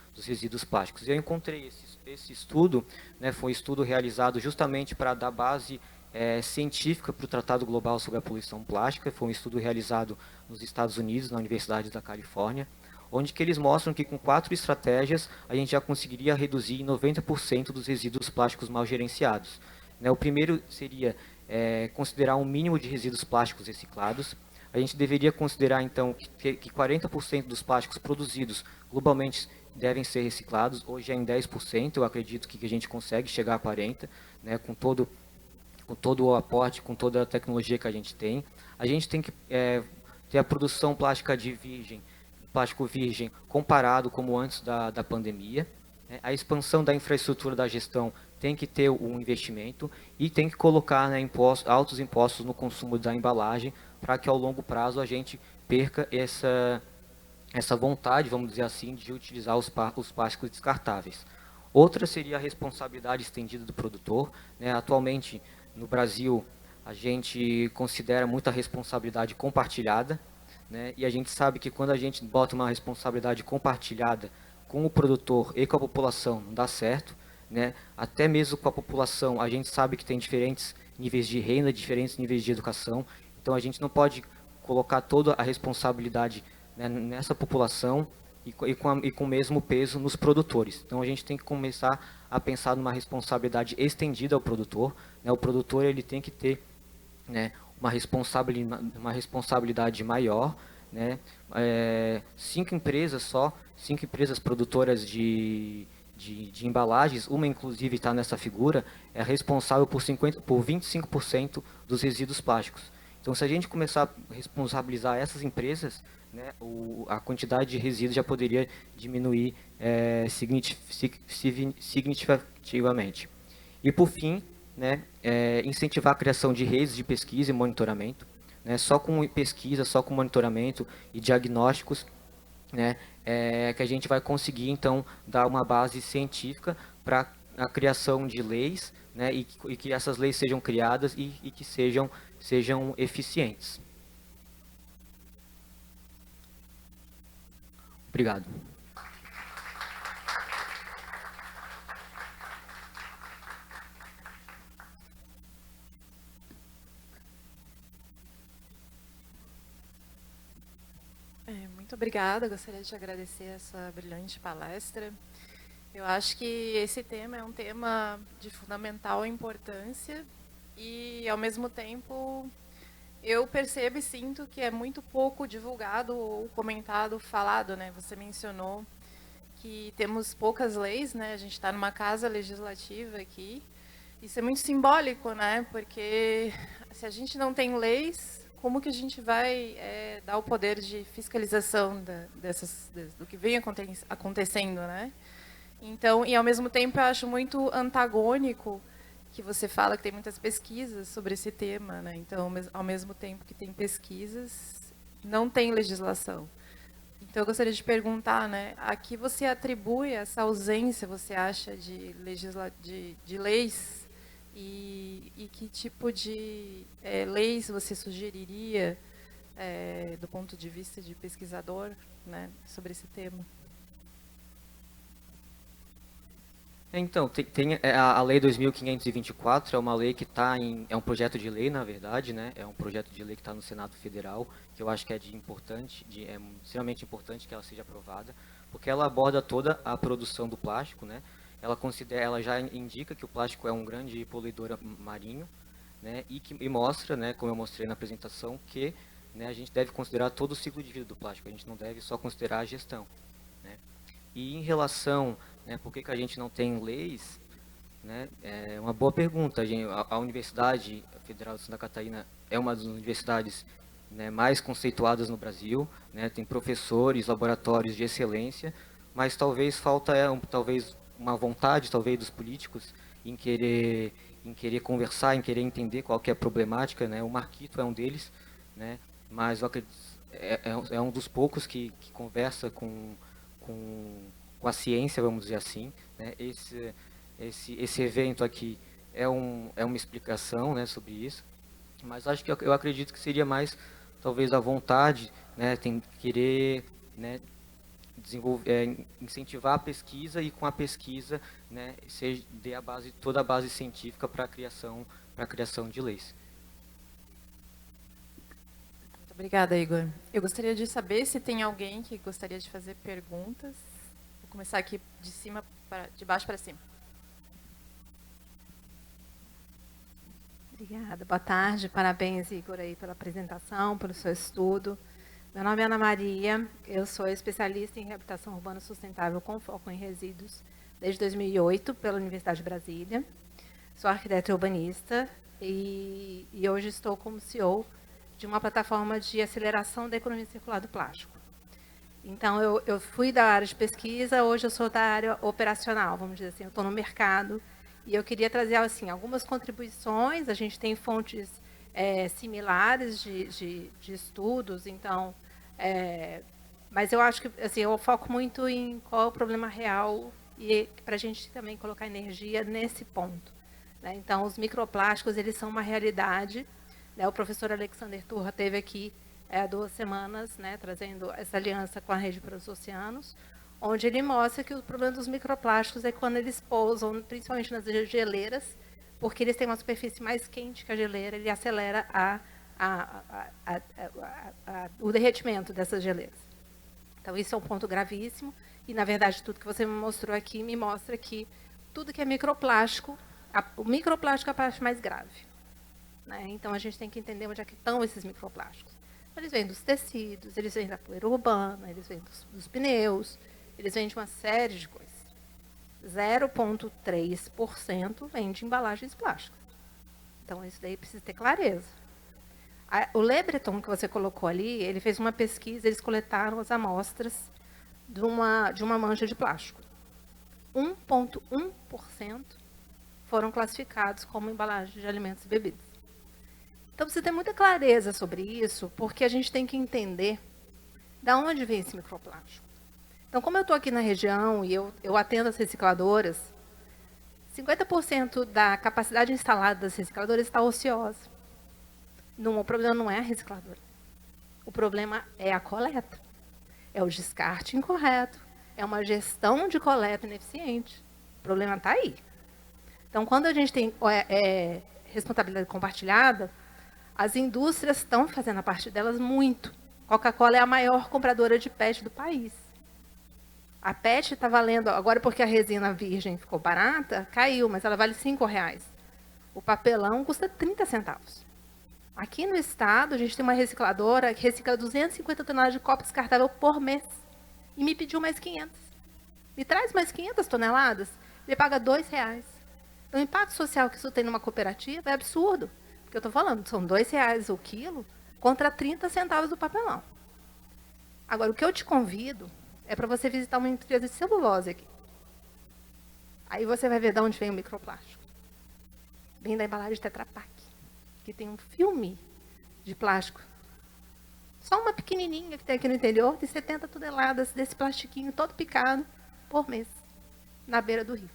plásticos. Eu encontrei esse estudo, né, foi um estudo realizado justamente para dar base científica para o Tratado Global sobre a Poluição Plástica. Foi um estudo realizado nos Estados Unidos, na Universidade da Califórnia, onde que eles mostram que com 4 estratégias a gente já conseguiria reduzir em 90% dos resíduos plásticos mal gerenciados. Né, o primeiro seria considerar um mínimo de resíduos plásticos reciclados. A gente deveria considerar, então, que 40% dos plásticos produzidos globalmente devem ser reciclados. Hoje é em 10%, eu acredito que a gente consegue chegar a 40%, né, com todo o aporte, com toda a tecnologia que a gente tem. A gente tem que ter a produção plástica de plástico virgem comparado como antes da pandemia. A expansão da infraestrutura da gestão tem que ter um investimento e tem que colocar, né, altos impostos no consumo da embalagem para que ao longo prazo a gente perca essa vontade, vamos dizer assim, de utilizar os plásticos descartáveis. Outra seria a responsabilidade estendida do produtor. Né? Atualmente, no Brasil, a gente considera muita responsabilidade compartilhada, né? E a gente sabe que quando a gente bota uma responsabilidade compartilhada com o produtor e com a população, não dá certo. Né? Até mesmo com a população, a gente sabe que tem diferentes níveis de renda, diferentes níveis de educação, então a gente não pode colocar toda a responsabilidade, né, nessa população e com o mesmo peso nos produtores. Então a gente tem que começar a pensar numa responsabilidade estendida ao produtor. Né? O produtor ele tem que ter, né, uma responsabilidade maior. Né? 5 empresas produtoras de embalagens, uma inclusive está nessa figura, é responsável por 25% dos resíduos plásticos. Então, se a gente começar a responsabilizar essas empresas, né, a quantidade de resíduos já poderia diminuir significativamente. E, por fim, né, incentivar a criação de redes de pesquisa e monitoramento. Né, só com pesquisa, só com monitoramento e diagnósticos, né, que a gente vai conseguir, então, dar uma base científica para a criação de leis, né, e que essas leis sejam criadas e que sejam eficientes. Obrigado. Muito obrigada, gostaria de agradecer essa brilhante palestra. Eu acho que esse tema é um tema de fundamental importância e, ao mesmo tempo, eu percebo e sinto que é muito pouco divulgado ou comentado, falado, né? Você mencionou que temos poucas leis, né? A gente está numa casa legislativa aqui. Isso é muito simbólico, né? Porque se a gente não tem leis, como que a gente vai dar o poder de fiscalização do que vem acontecendo, né? Então, e ao mesmo tempo eu acho muito antagônico que você fala que tem muitas pesquisas sobre esse tema, né? Então, ao mesmo tempo que tem pesquisas, não tem legislação. Então, eu gostaria de perguntar, né, a que você atribui essa ausência, você acha, de leis e que tipo de leis você sugeriria do ponto de vista de pesquisador, né, sobre esse tema? Então, a Lei 2.524 é uma lei que é um projeto de lei, na verdade, né? É um projeto de lei que está no Senado Federal, que eu acho que é extremamente importante que ela seja aprovada, porque ela aborda toda a produção do plástico, né? Ela já indica que o plástico é um grande poluidor marinho, né? E mostra, né, como eu mostrei na apresentação, que, né, a gente deve considerar todo o ciclo de vida do plástico, a gente não deve só considerar a gestão, né? E em relação, né, por que a gente não tem leis, né, é uma boa pergunta. A Universidade Federal de Santa Catarina é uma das universidades, né, mais conceituadas no Brasil, né, tem professores, laboratórios de excelência, mas talvez falta talvez uma vontade, talvez, dos políticos em querer conversar, em querer entender qual que é a problemática, né? O Marquito é um deles, né? Mas eu acredito, é um dos poucos que conversa com, com a ciência, vamos dizer assim, né? Esse evento aqui é uma explicação, né, sobre isso, mas acho que eu acredito que seria mais, talvez, a vontade, né, querer, né, incentivar a pesquisa e com a pesquisa, né, dê toda a base científica para a criação de leis. Muito obrigada, Igor. Eu gostaria de saber se tem alguém que gostaria de fazer perguntas. Vou começar aqui de baixo para cima. Obrigada, boa tarde, parabéns, Igor, aí, pela apresentação, pelo seu estudo. Meu nome é Ana Maria, eu sou especialista em reabilitação urbana sustentável com foco em resíduos desde 2008 pela Universidade de Brasília. Sou arquiteta urbanista e hoje estou como CEO de uma plataforma de aceleração da economia circular do plástico. Então, eu fui da área de pesquisa, hoje eu sou da área operacional, vamos dizer assim, eu estou no mercado. E eu queria trazer assim, algumas contribuições, a gente tem fontes similares de estudos, então, mas eu acho que assim, eu foco muito em qual é o problema real e para a gente também colocar energia nesse ponto, né? Então, os microplásticos, eles são uma realidade, né? O professor Alexander Turra esteve aqui há 2 semanas, né, trazendo essa aliança com a Rede para os Oceanos, onde ele mostra que o problema dos microplásticos é quando eles pousam, principalmente nas geleiras, porque eles têm uma superfície mais quente que a geleira, ele acelera o derretimento dessas geleiras. Então, isso é um ponto gravíssimo, e, na verdade, tudo que você me mostrou aqui me mostra que tudo que é microplástico, o microplástico é a parte mais grave, né? Então, a gente tem que entender onde é que estão esses microplásticos. Eles vêm dos tecidos, eles vêm da poeira urbana, eles vêm dos pneus, eles vêm de uma série de coisas. 0,3% vem de embalagens plásticas. Então, isso daí precisa ter clareza. O Le Breton, que você colocou ali, ele fez uma pesquisa, eles coletaram as amostras de uma mancha de plástico. 1,1% foram classificados como embalagem de alimentos e bebidas. Então, precisa ter muita clareza sobre isso, porque a gente tem que entender de onde vem esse microplástico. Então, como eu estou aqui na região e eu atendo as recicladoras, 50% da capacidade instalada das recicladoras está ociosa. O problema não é a recicladora. O problema é a coleta. É o descarte incorreto. É uma gestão de coleta ineficiente. O problema está aí. Então, quando a gente tem responsabilidade compartilhada, as indústrias estão fazendo a parte delas muito. Coca-Cola é a maior compradora de PET do país. A PET está valendo, agora porque a resina virgem ficou barata, caiu, mas ela vale R$5. O papelão custa 30 centavos. Aqui no estado, a gente tem uma recicladora que recicla 250 toneladas de copo descartável por mês. E me pediu mais 500. Me traz mais 500 toneladas, ele paga R$2. Então, o impacto social que isso tem numa cooperativa é absurdo. Porque eu estou falando, são R$2 o quilo contra 30 centavos do papelão. Agora, o que eu te convido é para você visitar uma empresa de celulose aqui. Aí você vai ver de onde vem o microplástico. Vem da embalagem de Tetra Pak, que tem um filme de plástico. Só uma pequenininha que tem aqui no interior, de 70 toneladas desse plastiquinho todo picado por mês, na beira do rio.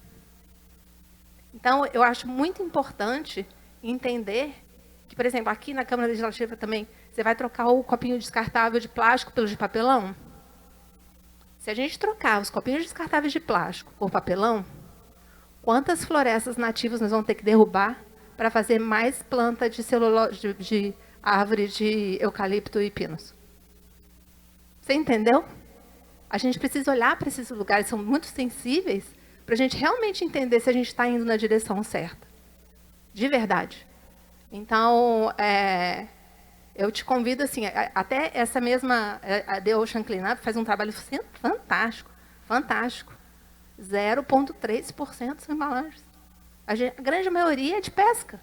Então, eu acho muito importante entender que, por exemplo, aqui na Câmara Legislativa também, você vai trocar o copinho descartável de plástico pelo de papelão? Se a gente trocar os copinhos descartáveis de plástico por papelão, Quantas florestas nativas nós vamos ter que derrubar para fazer mais planta de de árvore de eucalipto e pinos? Você entendeu? A gente precisa olhar para esses lugares, são muito sensíveis, para a gente realmente entender se a gente está indo na direção certa. De verdade. Então, eu te convido, assim, até essa mesma, a The Ocean Cleanup faz um trabalho fantástico, fantástico. 0,3% são embalagens. A grande maioria é de pesca.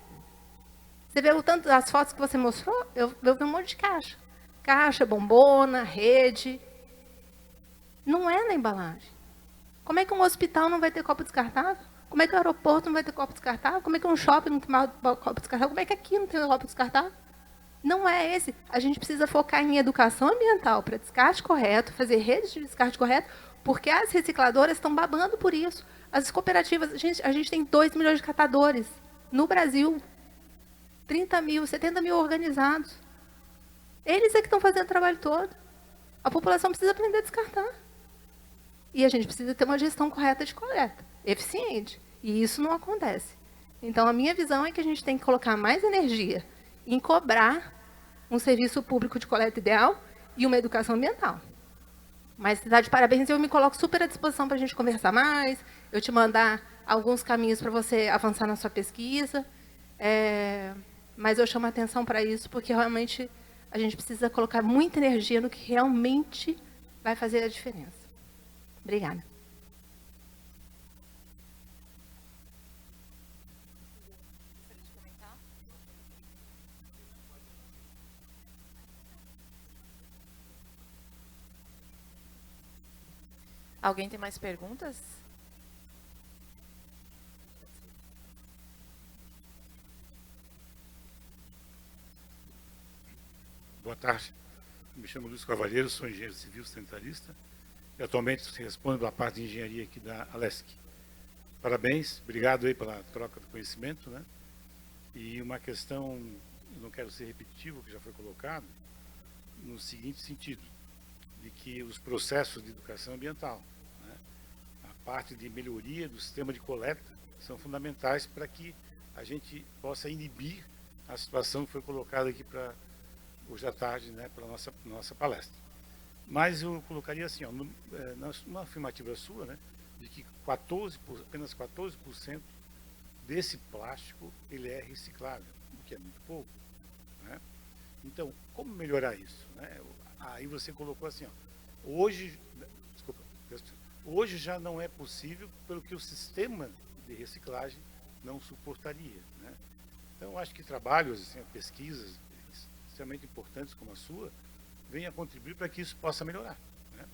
Você vê o tanto das fotos que você mostrou, eu vi um monte de caixa. Caixa, bombona, rede. Não é na embalagem. Como é que um hospital não vai ter copo descartável? Como é que o aeroporto não vai ter copo descartável? Como é que um shopping não tem copo descartável? Como é que aqui não tem copo descartável? Não é esse. A gente precisa focar em educação ambiental para descarte correto, fazer redes de descarte correto, porque as recicladoras estão babando por isso. As cooperativas, a gente tem 2 milhões de catadores no Brasil, 30 mil, 70 mil organizados. Eles é que estão fazendo o trabalho todo. A população precisa aprender a descartar. E a gente precisa ter uma gestão correta de coleta, eficiente. E isso não acontece. Então, a minha visão é que a gente tem que colocar mais energia em cobrar um serviço público de coleta ideal e uma educação ambiental. Mas você está de parabéns, eu me coloco super à disposição para a gente conversar mais, eu te mandar alguns caminhos para você avançar na sua pesquisa. Mas eu chamo a atenção para isso, porque realmente a gente precisa colocar muita energia no que realmente vai fazer a diferença. Obrigada. Alguém tem mais perguntas? Boa tarde. Me chamo Luiz Cavalheiro, sou engenheiro civil sanitarista e atualmente respondo pela parte de engenharia aqui da Alesc. Parabéns, obrigado aí pela troca do conhecimento, né? E uma questão, eu não quero ser repetitivo, que já foi colocado, no seguinte sentido, de que os processos de educação ambiental, né, a parte de melhoria do sistema de coleta, são fundamentais para que a gente possa inibir a situação que foi colocada aqui para hoje à tarde, né, para a nossa palestra. Mas eu colocaria assim, ó, numa afirmativa sua, né, de que apenas 14% desse plástico ele é reciclável, o que é muito pouco, né? Então, como melhorar isso, né? Aí você colocou assim, ó, hoje já não é possível pelo que o sistema de reciclagem não suportaria, né? Então, acho que trabalhos, assim, pesquisas extremamente importantes como a sua, venham a contribuir para que isso possa melhorar, né?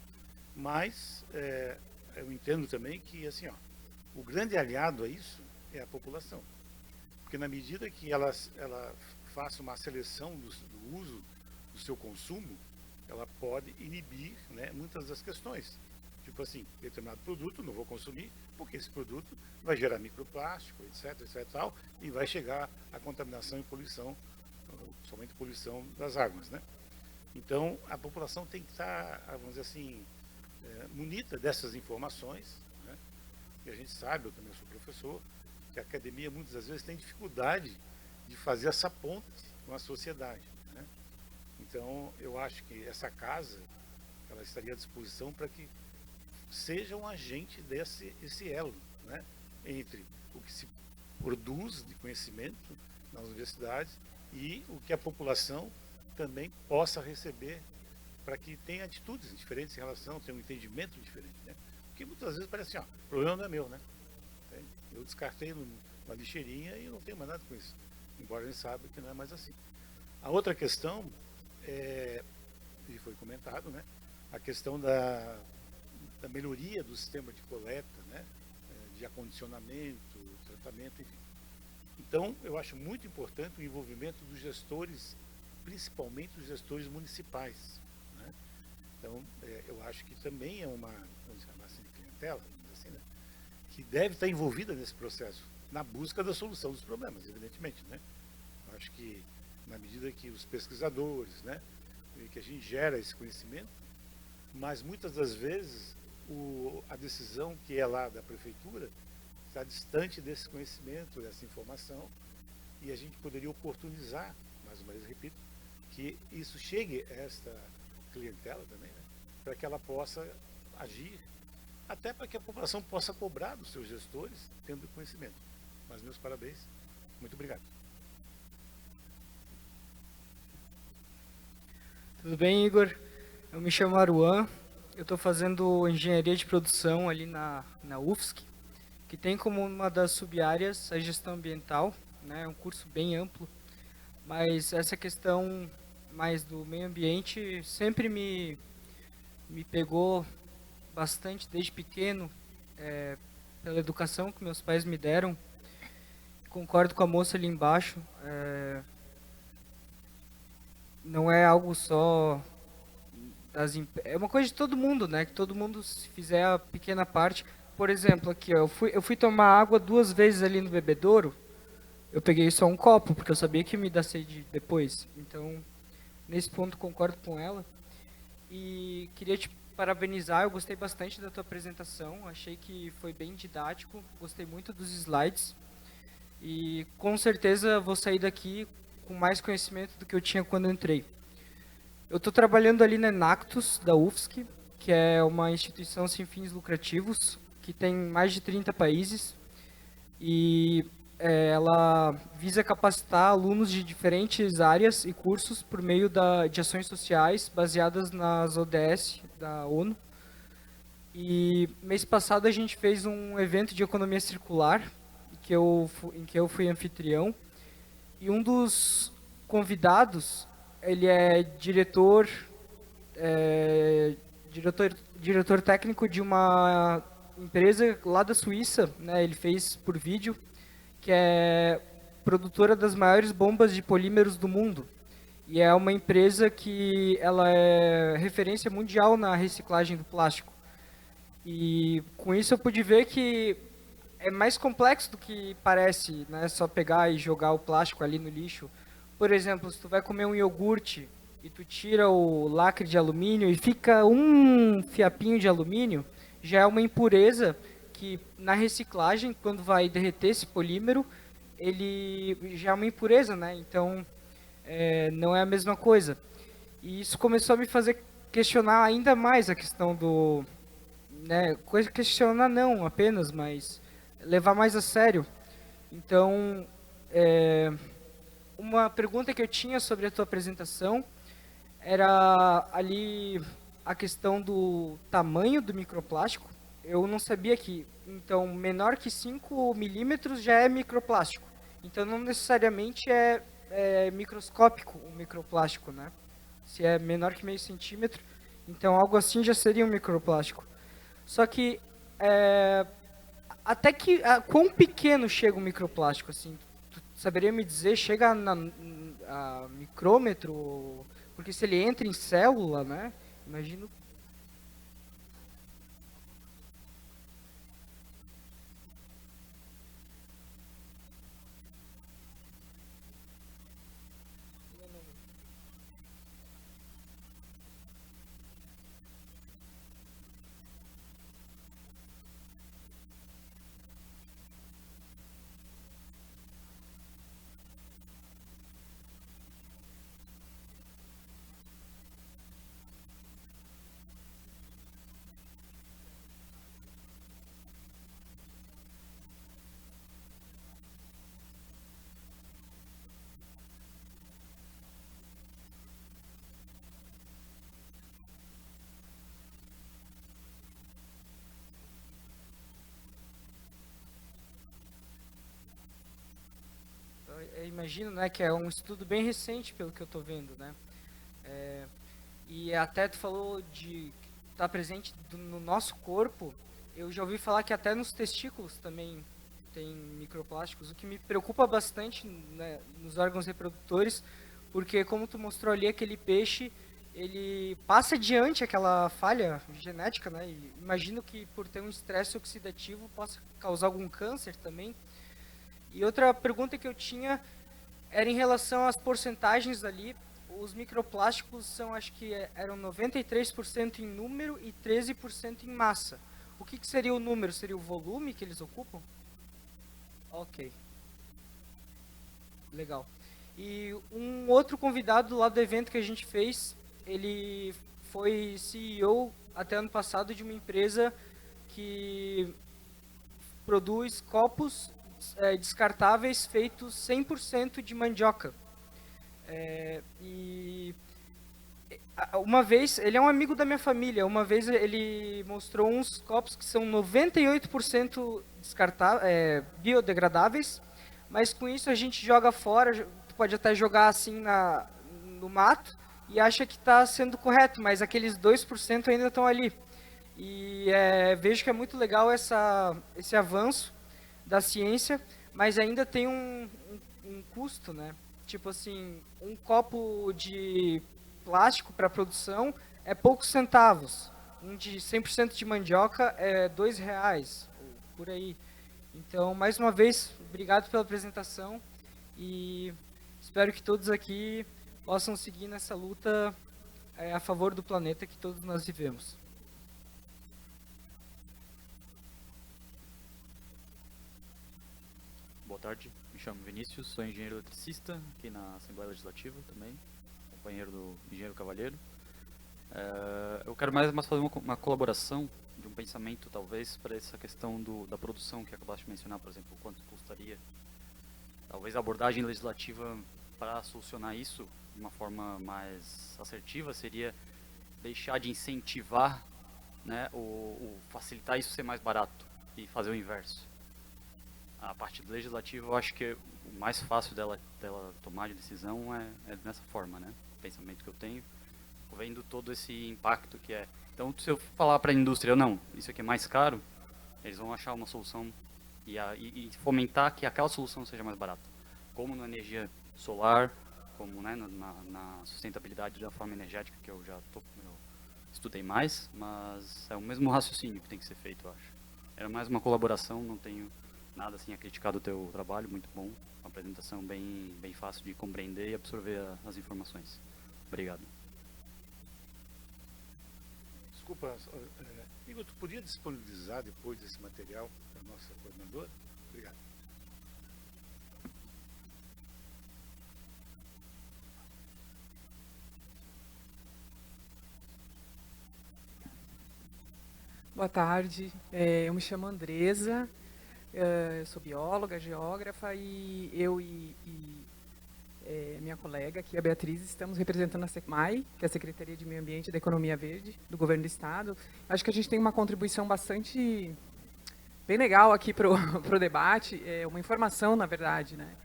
Mas eu entendo também que, assim, ó, o grande aliado a isso é a população, porque na medida que ela faça uma seleção do uso do seu consumo, ela pode inibir, né, muitas das questões. Tipo assim, determinado produto não vou consumir, porque esse produto vai gerar microplástico, etc, etc, tal, e vai chegar a contaminação e poluição, somente poluição das águas, né? Então, a população tem que estar, vamos dizer assim, munida dessas informações, né? E a gente sabe, eu também sou professor, que a academia muitas das vezes tem dificuldade de fazer essa ponte com a sociedade, né? Então, eu acho que essa casa, ela estaria à disposição para que seja um agente esse elo, né, entre o que se produz de conhecimento nas universidades e o que a população também possa receber, para que tenha atitudes diferentes em relação, tenha um entendimento diferente, né? Porque muitas vezes parece assim, ó, o problema não é meu, né? Eu descartei numa lixeirinha e não tenho mais nada com isso, embora a gente saiba que não é mais assim. A outra questão, e foi comentado, né, a questão da melhoria do sistema de coleta, né, de acondicionamento, tratamento, enfim. Então, eu acho muito importante o envolvimento dos gestores, principalmente os gestores municipais, né? Então, eu acho que também é uma, vamos chamar assim, de clientela, assim, né, que deve estar envolvida nesse processo, na busca da solução dos problemas, evidentemente, né? Eu acho que, na medida que os pesquisadores, né, que a gente gera esse conhecimento, mas muitas das vezes a decisão que é lá da prefeitura está distante desse conhecimento, dessa informação, e a gente poderia oportunizar, mais uma vez repito, que isso chegue a esta clientela também, né, para que ela possa agir, até para que a população possa cobrar dos seus gestores, tendo conhecimento. Mas meus parabéns, muito obrigado. Tudo bem, Igor? Eu me chamo Aruan, eu estou fazendo engenharia de produção ali na UFSC, que tem como uma das sub-áreas a gestão ambiental, né? É um curso bem amplo, mas essa questão mais do meio ambiente sempre me pegou bastante desde pequeno, pela educação que meus pais me deram. Concordo com a moça ali embaixo, não é algo só é uma coisa de todo mundo, né? Que todo mundo, se fizer a pequena parte. Por exemplo, aqui, ó, eu fui tomar água 2 vezes ali no bebedouro, eu peguei só um copo, porque eu sabia que me dá sede depois. Então, nesse ponto, concordo com ela. E queria te parabenizar, eu gostei bastante da tua apresentação, achei que foi bem didático, gostei muito dos slides. E com certeza vou sair daqui com mais conhecimento do que eu tinha quando eu entrei. Eu estou trabalhando ali na Enactus, da UFSC, que é uma instituição sem fins lucrativos, que tem mais de 30 países, e ela visa capacitar alunos de diferentes áreas e cursos por meio de ações sociais baseadas nas ODS da ONU. E mês passado a gente fez um evento de economia circular, em que eu fui anfitrião, e um dos convidados, ele é diretor técnico de uma empresa lá da Suíça, né? Ele fez por vídeo, que é produtora das maiores bombas de polímeros do mundo. E é uma empresa que ela é referência mundial na reciclagem do plástico. E com isso eu pude ver que é mais complexo do que parece, né? Só pegar e jogar o plástico ali no lixo. Por exemplo, se tu vai comer um iogurte e tu tira o lacre de alumínio e fica um fiapinho de alumínio, já é uma impureza que na reciclagem, quando vai derreter esse polímero, ele já é uma impureza, né? Então, não é a mesma coisa. E isso começou a me fazer questionar ainda mais a questão do... né, questionar não apenas, mas levar mais a sério. Então, uma pergunta que eu tinha sobre a tua apresentação era ali a questão do tamanho do microplástico. Eu não sabia que, então, menor que 5 milímetros já é microplástico. Então, não necessariamente é microscópico o microplástico, né? Se é menor que meio centímetro, então algo assim já seria um microplástico. Só que, até que, quão pequeno chega o microplástico, assim? Tu saberia me dizer, chega a micrômetro? Porque se ele entra em célula, né? Imagino. Eu imagino, né, que é um estudo bem recente, pelo que eu estou vendo, né? E até tu falou de estar presente no nosso corpo. Eu já ouvi falar que até nos testículos também tem microplásticos, o que me preocupa bastante, né, nos órgãos reprodutores, porque como tu mostrou ali, aquele peixe, ele passa adiante aquela falha genética, né? E imagino que por ter um estresse oxidativo possa causar algum câncer também. E outra pergunta que eu tinha era em relação às porcentagens ali. Os microplásticos são, acho que eram 93% em número e 13% em massa. O que seria o número? Seria o volume que eles ocupam? Ok. Legal. E um outro convidado lá do evento que a gente fez, ele foi CEO até ano passado de uma empresa que produz copos descartáveis feitos 100% de mandioca. E uma vez, ele é um amigo da minha família, uma vez ele mostrou uns copos que são 98% biodegradáveis, mas com isso a gente joga fora, pode até jogar assim no mato e acha que está sendo correto, mas aqueles 2% ainda estão ali. E vejo que é muito legal esse avanço da ciência, mas ainda tem um custo, né? Tipo assim, um copo de plástico para produção é poucos centavos. Um de 100% de mandioca é R$2, por aí. Então, mais uma vez, obrigado pela apresentação e espero que todos aqui possam seguir nessa luta a favor do planeta que todos nós vivemos. Boa tarde, me chamo Vinícius, sou engenheiro eletricista aqui na Assembleia Legislativa também, companheiro do engenheiro Cavalheiro. Eu quero mais fazer uma colaboração de um pensamento, talvez, para essa questão da produção que acabaste de mencionar, por exemplo, quanto custaria. Talvez a abordagem legislativa para solucionar isso de uma forma mais assertiva seria deixar de incentivar, né, facilitar isso ser mais barato e fazer o inverso. A parte legislativa, eu acho que o mais fácil dela tomar de decisão é dessa forma, né? O pensamento que eu tenho, vendo todo esse impacto que é. Então, se eu falar para a indústria, não, isso aqui é mais caro, eles vão achar uma solução e fomentar que aquela solução seja mais barata. Como na energia solar, como, né, na sustentabilidade da forma energética, que eu estudei mais, mas é o mesmo raciocínio que tem que ser feito, eu acho. Era mais uma colaboração, não tenho nada assim a criticar do teu trabalho, muito bom. Uma apresentação bem fácil de compreender e absorver as informações. Obrigado. Desculpa, Igor, tu podia disponibilizar depois desse material para a nossa coordenadora? Obrigado. Boa tarde, eu me chamo Andresa, eu sou bióloga, geógrafa e eu e minha colega aqui, a Beatriz, estamos representando a SEMAI, que é a Secretaria de Meio Ambiente e da Economia Verde do Governo do Estado. Acho que a gente tem uma contribuição bastante bem legal aqui para o debate, uma informação, na verdade, né?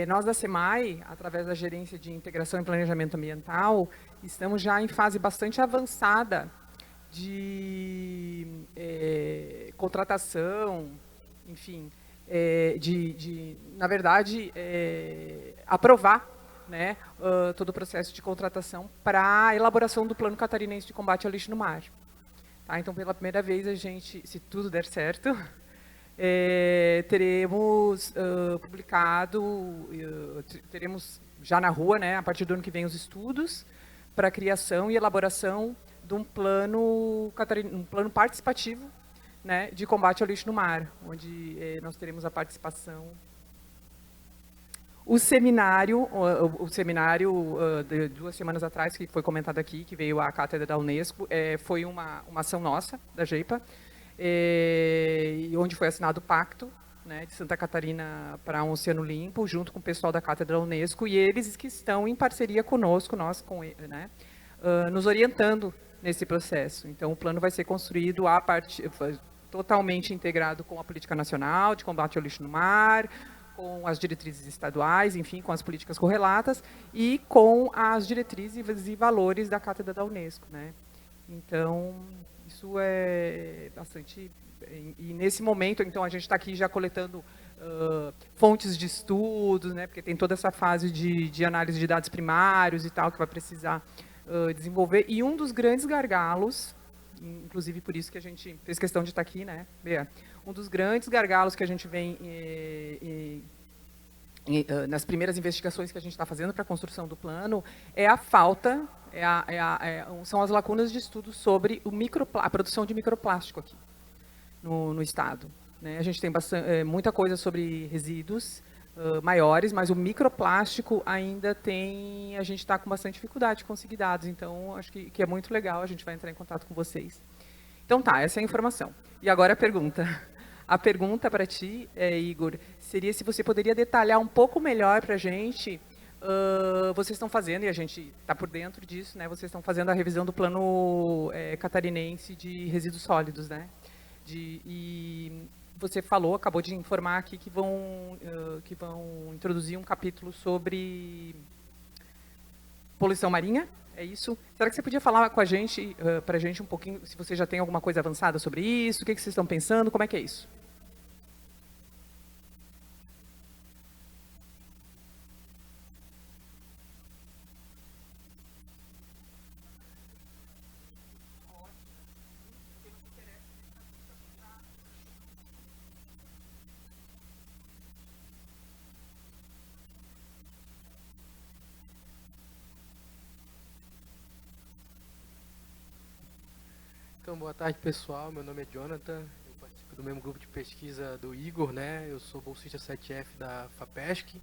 Nós da SEMAI, através da Gerência de Integração e Planejamento Ambiental, estamos já em fase bastante avançada de contratação, enfim, na verdade, aprovar, né, todo o processo de contratação para a elaboração do Plano Catarinense de Combate ao Lixo no Mar. Tá? Então, pela primeira vez, a gente, se tudo der certo, teremos publicado, teremos já na rua, né, a partir do ano que vem, os estudos para a criação e elaboração de um plano participativo, né, de combate ao lixo no mar, onde nós teremos a participação. O seminário de 2 semanas atrás, que foi comentado aqui, que veio à cátedra da Unesco, foi uma ação nossa, da GEIPA, onde foi assinado o pacto, né, de Santa Catarina para um Oceano Limpo, junto com o pessoal da cátedra da Unesco, e eles que estão em parceria conosco, né, nos orientando nesse processo. Então, o plano vai ser construído totalmente integrado com a política nacional de combate ao lixo no mar, com as diretrizes estaduais, enfim, com as políticas correlatas e com as diretrizes e valores da cátedra da Unesco, né? Então, isso é bastante... E nesse momento, então, a gente está aqui já coletando fontes de estudos, né? Porque tem toda essa fase de análise de dados primários e tal, que vai precisar desenvolver. E um dos grandes gargalos, inclusive por isso que a gente fez questão de estar aqui, né, Bea? Um dos grandes gargalos que a gente vem nas primeiras investigações que a gente está fazendo para a construção do plano é a falta, são as lacunas de estudo sobre a produção de microplástico aqui no Estado. né? A gente tem muita coisa sobre resíduos maiores, mas o microplástico ainda tem, a gente está com bastante dificuldade de conseguir dados, então acho que é muito legal, a gente vai entrar em contato com vocês. Então tá, essa é a informação. E agora a pergunta. A pergunta para ti, Igor, seria se você poderia detalhar um pouco melhor para a gente. Vocês estão fazendo, e a gente está por dentro disso, né? Vocês estão fazendo a revisão do plano catarinense de resíduos sólidos, né? E você acabou de informar aqui que vão introduzir um capítulo sobre poluição marinha. É isso? Será que você podia falar com a gente, para a gente um pouquinho, se você já tem alguma coisa avançada sobre isso, o que vocês estão pensando, como é que é isso? Então, boa tarde, pessoal. Meu nome é Jonathan, eu participo do mesmo grupo de pesquisa do Igor, né? Eu sou bolsista 7F da FAPESC,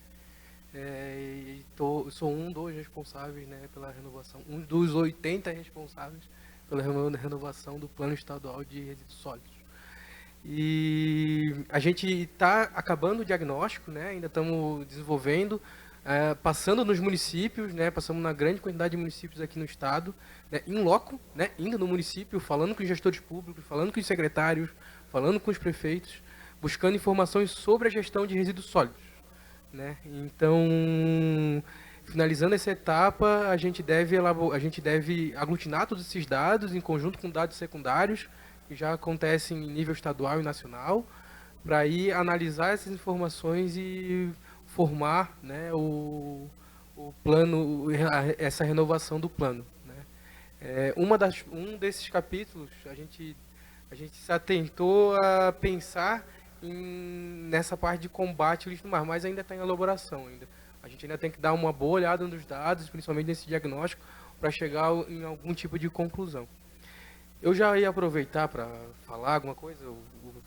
eu sou um dos responsáveis, né, pela renovação, um dos 80 responsáveis pela renovação do Plano Estadual de Resíduos Sólidos. E a gente está acabando o diagnóstico, né? Ainda estamos desenvolvendo, passando nos municípios, né? Passamos na grande quantidade de municípios aqui no estado, né? Em loco, né? Indo no município, falando com os gestores públicos, falando com os secretários, falando com os prefeitos, buscando informações sobre a gestão de resíduos sólidos, né? Então, finalizando essa etapa, a gente deve aglutinar todos esses dados em conjunto com dados secundários que já acontecem em nível estadual e nacional, para ir analisar essas informações e formar, né, o plano, essa renovação do plano, né? Um desses capítulos, a gente se atentou a pensar nessa parte de combate ao lixo do mar, mas ainda está em elaboração. A gente ainda tem que dar uma boa olhada nos dados, principalmente nesse diagnóstico, para chegar em algum tipo de conclusão. Eu já ia aproveitar para falar alguma coisa. O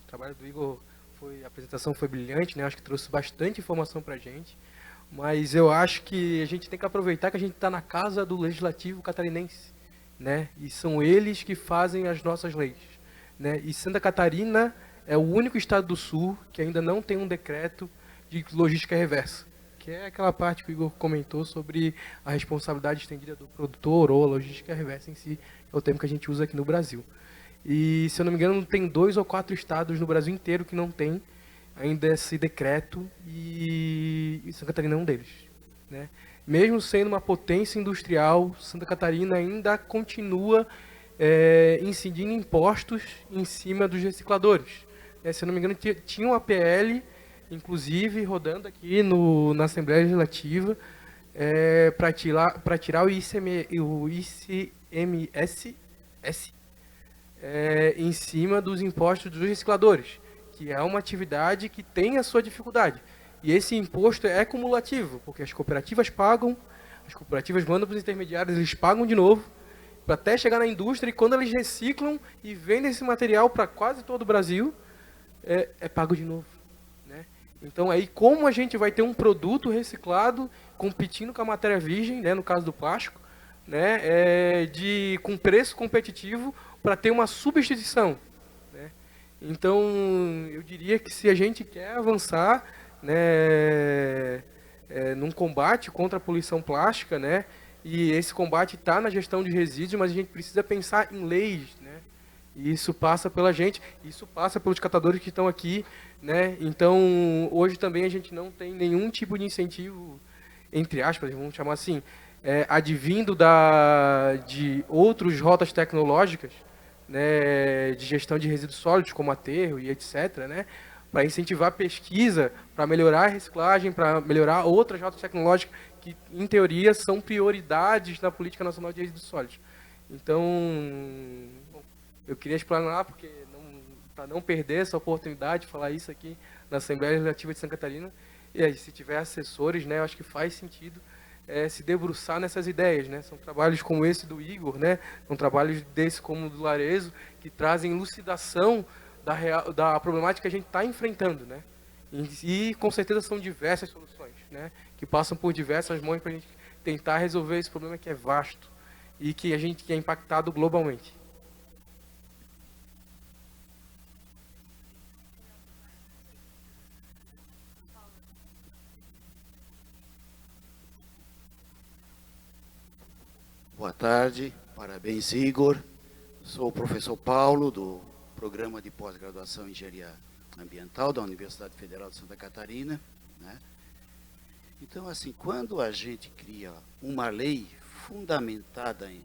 trabalho do Igor, a apresentação foi brilhante, né? Acho que trouxe bastante informação para a gente, mas eu acho que a gente tem que aproveitar que a gente está na casa do Legislativo catarinense, né? E são eles que fazem as nossas leis, né? E Santa Catarina é o único estado do Sul que ainda não tem um decreto de logística reversa, que é aquela parte que o Igor comentou sobre a responsabilidade estendida do produtor ou a logística reversa em si, é o termo que a gente usa aqui no Brasil. E, se eu não me engano, tem 2 ou 4 estados no Brasil inteiro que não tem ainda esse decreto, e Santa Catarina é um deles, né? Mesmo sendo uma potência industrial, Santa Catarina ainda continua incidindo impostos em cima dos recicladores. Se eu não me engano, tinha uma PL, inclusive, rodando aqui na Assembleia Legislativa, para tirar o ICMS em cima dos impostos dos recicladores, que é uma atividade que tem a sua dificuldade. E esse imposto é cumulativo, porque as cooperativas pagam, as cooperativas mandam para os intermediários, eles pagam de novo, para até chegar na indústria, e quando eles reciclam e vendem esse material para quase todo o Brasil, é pago de novo, né? Então, aí como a gente vai ter um produto reciclado competindo com a matéria virgem, né, no caso do plástico, né, com preço competitivo para ter uma substituição, né? Então, eu diria que se a gente quer avançar, né, num combate contra a poluição plástica, né, e esse combate está na gestão de resíduos, mas a gente precisa pensar em leis, né? E isso passa pela gente, isso passa pelos catadores que estão aqui, né? Então, hoje também a gente não tem nenhum tipo de incentivo, entre aspas, vamos chamar assim, advindo de outras rotas tecnológicas, né, de gestão de resíduos sólidos, como aterro e etc., né, para incentivar a pesquisa, para melhorar a reciclagem, para melhorar outras rotas tecnológicas que, em teoria, são prioridades na Política Nacional de Resíduos Sólidos. Então, eu queria explanar, porque para não perder essa oportunidade de falar isso aqui na Assembleia Legislativa de Santa Catarina, e aí, se tiver assessores, né, eu acho que faz sentido se debruçar nessas ideias, né? São trabalhos como esse do Igor, né? São trabalhos desse como o do Larezo, que trazem elucidação da problemática que a gente está enfrentando, né? E com certeza são diversas soluções, né? Que passam por diversas mãos para a gente tentar resolver esse problema que é vasto e que é impactado globalmente. Boa tarde, parabéns, Igor. Sou o professor Paulo, do Programa de Pós-Graduação em Engenharia Ambiental da Universidade Federal de Santa Catarina, né? Então, assim, quando a gente cria uma lei fundamentada em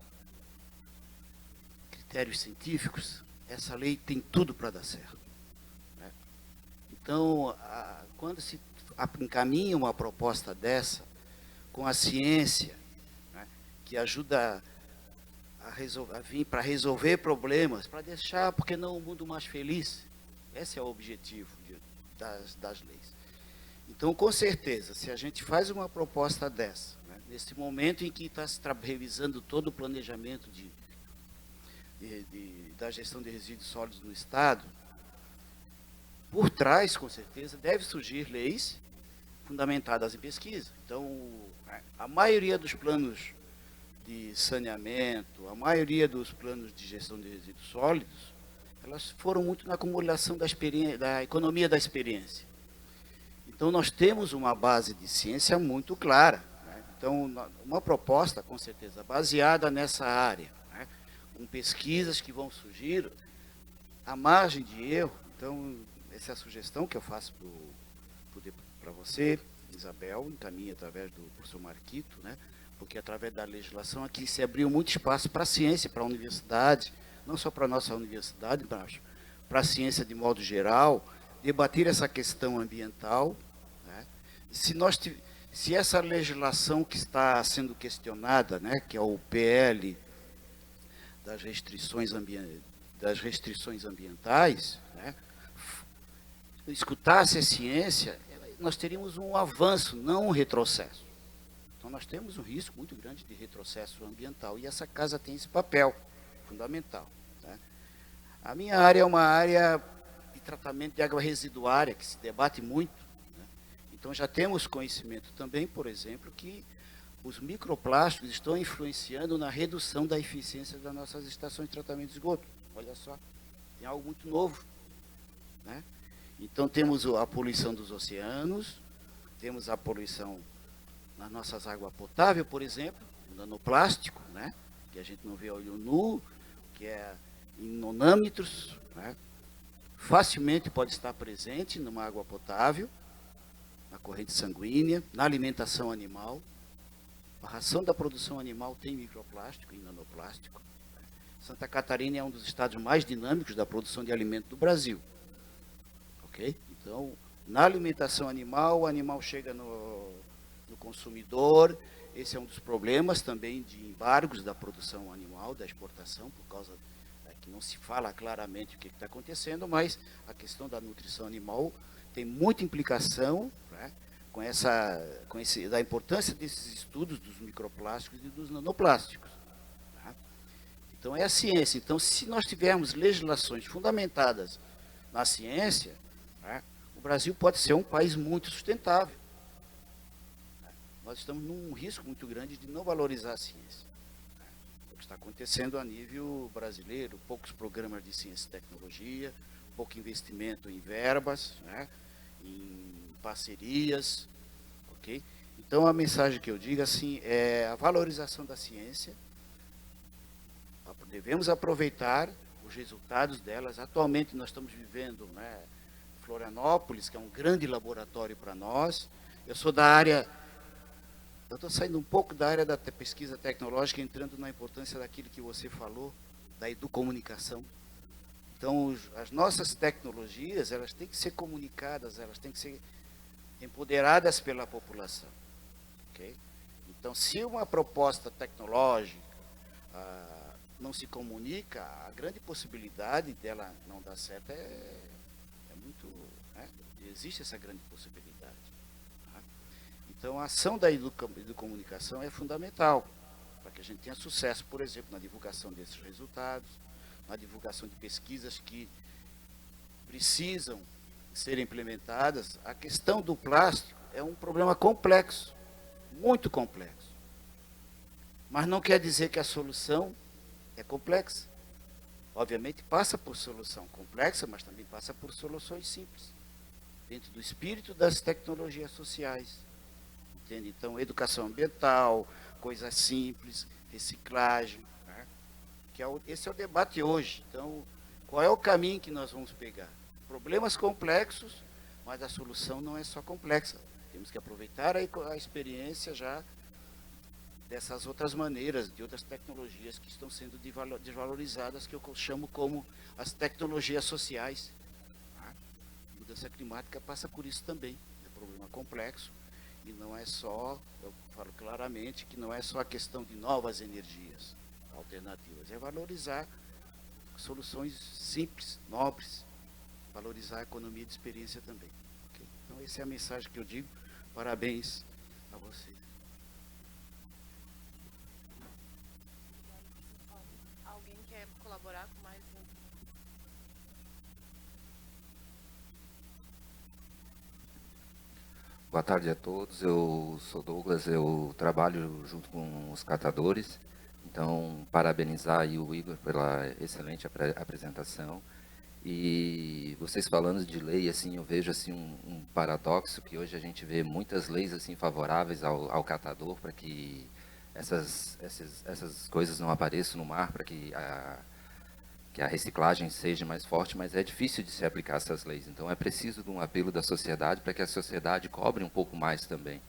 critérios científicos, essa lei tem tudo para dar certo, né? Então, quando se encaminha uma proposta dessa, com a ciência, que ajuda a vir para resolver problemas, para deixar, porque não, o mundo mais feliz. Esse é o objetivo das leis. Então, com certeza, se a gente faz uma proposta dessa, né, nesse momento em que está se revisando todo o planejamento da gestão de resíduos sólidos no Estado, por trás, com certeza, deve surgir leis fundamentadas em pesquisa. Então, a maioria dos planos de saneamento, a maioria dos planos de gestão de resíduos sólidos, elas foram muito na acumulação da economia da experiência. Então, nós temos uma base de ciência muito clara, né? Então, uma proposta, com certeza, baseada nessa área, né? Com pesquisas que vão surgir, à margem de erro. Então, essa é a sugestão que eu faço para você, Isabel, encaminha através do professor Marquito, né? Porque através da legislação aqui se abriu muito espaço para a ciência, para a universidade, não só para a nossa universidade, mas para a ciência de modo geral, debater essa questão ambiental, né? Se essa legislação que está sendo questionada, né, que é o PL das restrições ambientais, né, escutasse a ciência, nós teríamos um avanço, não um retrocesso. Então, nós temos um risco muito grande de retrocesso ambiental, e essa casa tem esse papel fundamental, né? A minha área é uma área de tratamento de água residuária, que se debate muito, né? Então, já temos conhecimento também, por exemplo, que os microplásticos estão influenciando na redução da eficiência das nossas estações de tratamento de esgoto. Olha só, tem algo muito novo, né? Então, temos a poluição dos oceanos, temos a poluição nas nossas águas potáveis, por exemplo, o nanoplástico, né, que a gente não vê a olho nu, que é em nanômetros, né, facilmente pode estar presente numa água potável, na corrente sanguínea, na alimentação animal. A ração da produção animal tem microplástico e nanoplástico. Santa Catarina é um dos estados mais dinâmicos da produção de alimento do Brasil. Ok? Então, na alimentação animal, o animal chega no consumidor. Esse é um dos problemas também de embargos da produção animal, da exportação, por causa que não se fala claramente o que está acontecendo, mas a questão da nutrição animal tem muita implicação, né, da importância desses estudos dos microplásticos e dos nanoplásticos. Tá? Então, é a ciência. Então, se nós tivermos legislações fundamentadas na ciência, né, o Brasil pode ser um país muito sustentável. Nós estamos num risco muito grande de não valorizar a ciência. O que está acontecendo a nível brasileiro, poucos programas de ciência e tecnologia, pouco investimento em verbas, né, em parcerias, ok? Então, a mensagem que eu digo assim é a valorização da ciência. Devemos aproveitar os resultados delas. Atualmente, nós estamos vivendo, né, Florianópolis, que é um grande laboratório para nós. Eu sou da área... Eu estou saindo um pouco da área da pesquisa tecnológica, entrando na importância daquilo que você falou, da educomunicação. Então, as nossas tecnologias, elas têm que ser comunicadas, elas têm que ser empoderadas pela população. Okay? Então, se uma proposta tecnológica não se comunica, a grande possibilidade dela não dar certo é muito... Né? Existe essa grande possibilidade. Então, a ação da educomunicação é fundamental para que a gente tenha sucesso, por exemplo, na divulgação desses resultados, na divulgação de pesquisas que precisam ser implementadas, a questão do plástico é um problema complexo, muito complexo. Mas não quer dizer que a solução é complexa. Obviamente passa por solução complexa, mas também passa por soluções simples, dentro do espírito das tecnologias sociais. Entende? Então, educação ambiental, coisas simples, reciclagem, né? Esse é o debate hoje. Então, qual é o caminho que nós vamos pegar? Problemas complexos, mas a solução não é só complexa. Temos que aproveitar a experiência já dessas outras maneiras, de outras tecnologias que estão sendo desvalorizadas, que eu chamo como as tecnologias sociais. A mudança climática passa por isso também. É um problema complexo e não é só, eu falo claramente, que não é só a questão de novas energias alternativas, é valorizar soluções simples, nobres, valorizar a economia de experiência também. Okay? Então, essa é a mensagem que eu digo. Parabéns a você. Alguém quer colaborar com mais um? Boa tarde a todos, eu sou Douglas, eu trabalho junto com os catadores, então parabenizar aí o Igor pela excelente apresentação. E vocês falando de lei, assim, eu vejo assim um paradoxo, que hoje a gente vê muitas leis assim favoráveis ao catador para que essas coisas não apareçam no mar, para que a reciclagem seja mais forte, mas é difícil de se aplicar essas leis. Então é preciso de um apelo da sociedade para que a sociedade cobre um pouco mais também.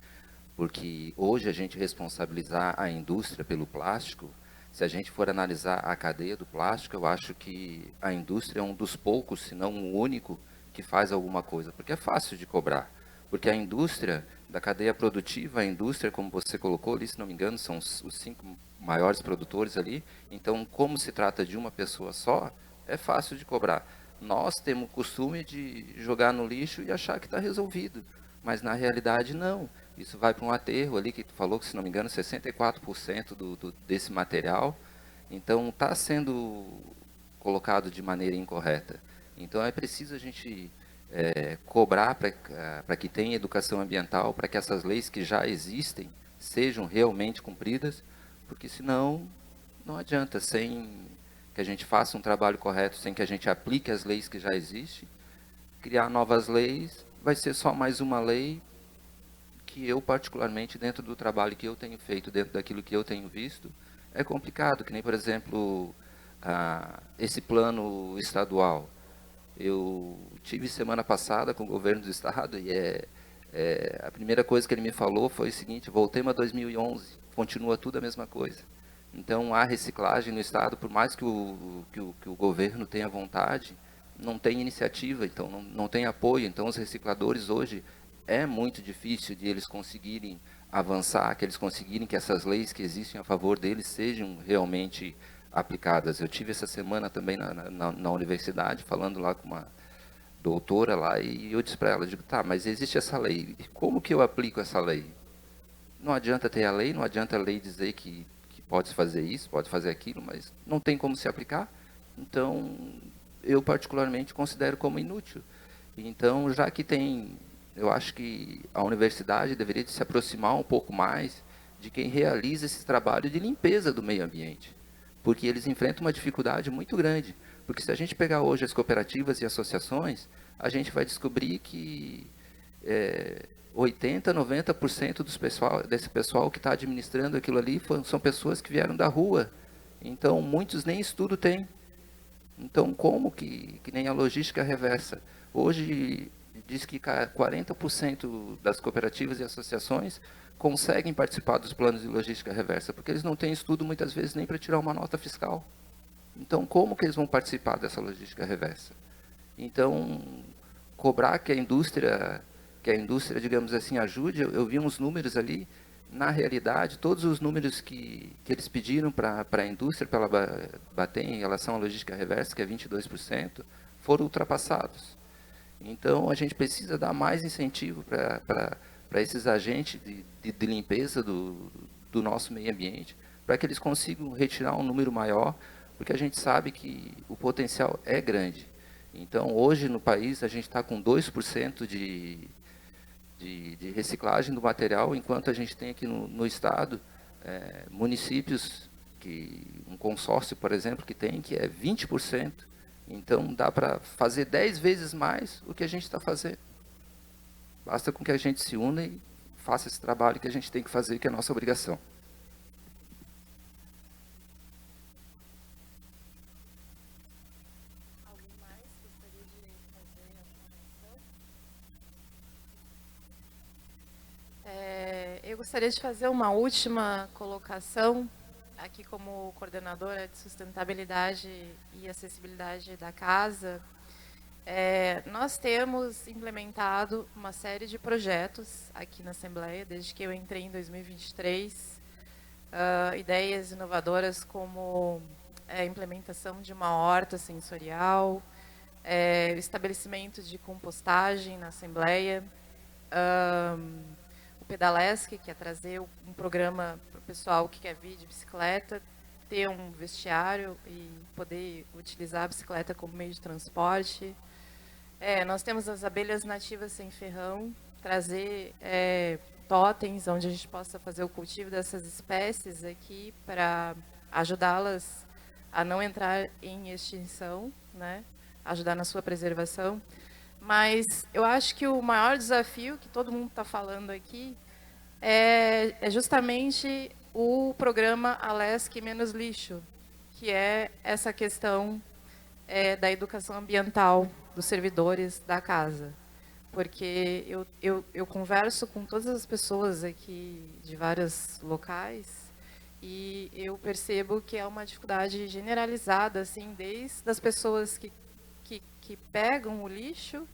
Porque hoje a gente responsabilizar a indústria pelo plástico, se a gente for analisar a cadeia do plástico, eu acho que a indústria é um dos poucos, se não o único, que faz alguma coisa, porque é fácil de cobrar. Porque a indústria, da cadeia produtiva, a indústria, como você colocou ali, se não me engano, são os 5 maiores produtores ali. Então, como se trata de uma pessoa só, é fácil de cobrar. Nós temos o costume de jogar no lixo e achar que está resolvido, mas na realidade não. Isso vai para um aterro ali, que tu falou que, se não me engano, 64% desse material. Então, está sendo colocado de maneira incorreta. Então, é preciso a gente cobrar para que tenha educação ambiental, para que essas leis que já existem sejam realmente cumpridas, porque senão não adianta, sem que a gente faça um trabalho correto, sem que a gente aplique as leis que já existem, criar novas leis, vai ser só mais uma lei que eu, particularmente, dentro do trabalho que eu tenho feito, dentro daquilo que eu tenho visto, é complicado, que nem, por exemplo, esse plano estadual. Eu tive semana passada com o governo do estado e a primeira coisa que ele me falou foi o seguinte: voltemos a 2011, continua tudo a mesma coisa. Então, a reciclagem no estado, por mais que o governo tenha vontade, não tem iniciativa, então não tem apoio. Então, os recicladores hoje, é muito difícil de eles conseguirem avançar, que eles conseguirem que essas leis que existem a favor deles sejam realmente aplicadas. Eu tive essa semana também na universidade, falando lá com uma doutora lá, e eu disse para ela, digo, tá, mas existe essa lei, como que eu aplico essa lei? Não adianta ter a lei, não adianta a lei dizer que pode fazer isso, pode fazer aquilo, mas não tem como se aplicar. Então, eu particularmente considero como inútil. Então, já que eu acho que a universidade deveria se aproximar um pouco mais de quem realiza esse trabalho de limpeza do meio ambiente, porque eles enfrentam uma dificuldade muito grande. Porque se a gente pegar hoje as cooperativas e associações, a gente vai descobrir que 80%, 90% desse pessoal que está administrando aquilo ali são pessoas que vieram da rua. Então, muitos nem estudo têm. Então, como que nem a logística reversa? Hoje, diz que 40% das cooperativas e associações conseguem participar dos planos de logística reversa, porque eles não têm estudo, muitas vezes, nem para tirar uma nota fiscal. Então, como que eles vão participar dessa logística reversa? Então, cobrar que a indústria, digamos assim, ajude, eu vi uns números ali, na realidade, todos os números que eles pediram para a indústria, para ela bater em relação à logística reversa, que é 22%, foram ultrapassados. Então, a gente precisa dar mais incentivo para esses agentes de limpeza do nosso meio ambiente, para que eles consigam retirar um número maior, porque a gente sabe que o potencial é grande. Então, hoje no país, a gente está com 2% de reciclagem do material, enquanto a gente tem aqui no estado municípios, um consórcio, por exemplo, que é 20%. Então, dá para fazer 10 vezes mais o que a gente está fazendo. Basta com que a gente se una e faça esse trabalho que a gente tem que fazer, que é a nossa obrigação. Alguém mais gostaria de fazer alguma menção? Eu gostaria de fazer uma última colocação, aqui como coordenadora de sustentabilidade e acessibilidade da casa. Nós temos implementado uma série de projetos aqui na Assembleia, desde que eu entrei em 2023, ideias inovadoras como a implementação de uma horta sensorial, o estabelecimento de compostagem na Assembleia, o Pedalesc, que é trazer um programa para o pessoal que quer vir de bicicleta, ter um vestiário e poder utilizar a bicicleta como meio de transporte. Nós temos as abelhas nativas sem ferrão, trazer totens onde a gente possa fazer o cultivo dessas espécies aqui para ajudá-las a não entrar em extinção, né? Ajudar na sua preservação. Mas eu acho que o maior desafio que todo mundo está falando aqui é justamente o programa Alesc Menos Lixo, que é essa questão da educação ambiental dos servidores da casa. Porque eu converso com todas as pessoas aqui de vários locais e eu percebo que é uma dificuldade generalizada, assim, desde as pessoas que pegam o lixo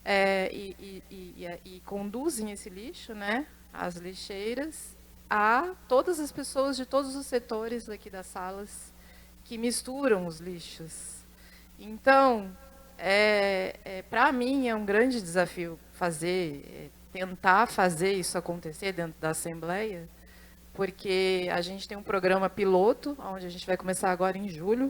e conduzem esse lixo, né, as lixeiras, a todas as pessoas de todos os setores aqui das salas que misturam os lixos. Então, para mim é um grande desafio tentar fazer isso acontecer dentro da Assembleia, porque a gente tem um programa piloto, onde a gente vai começar agora em julho,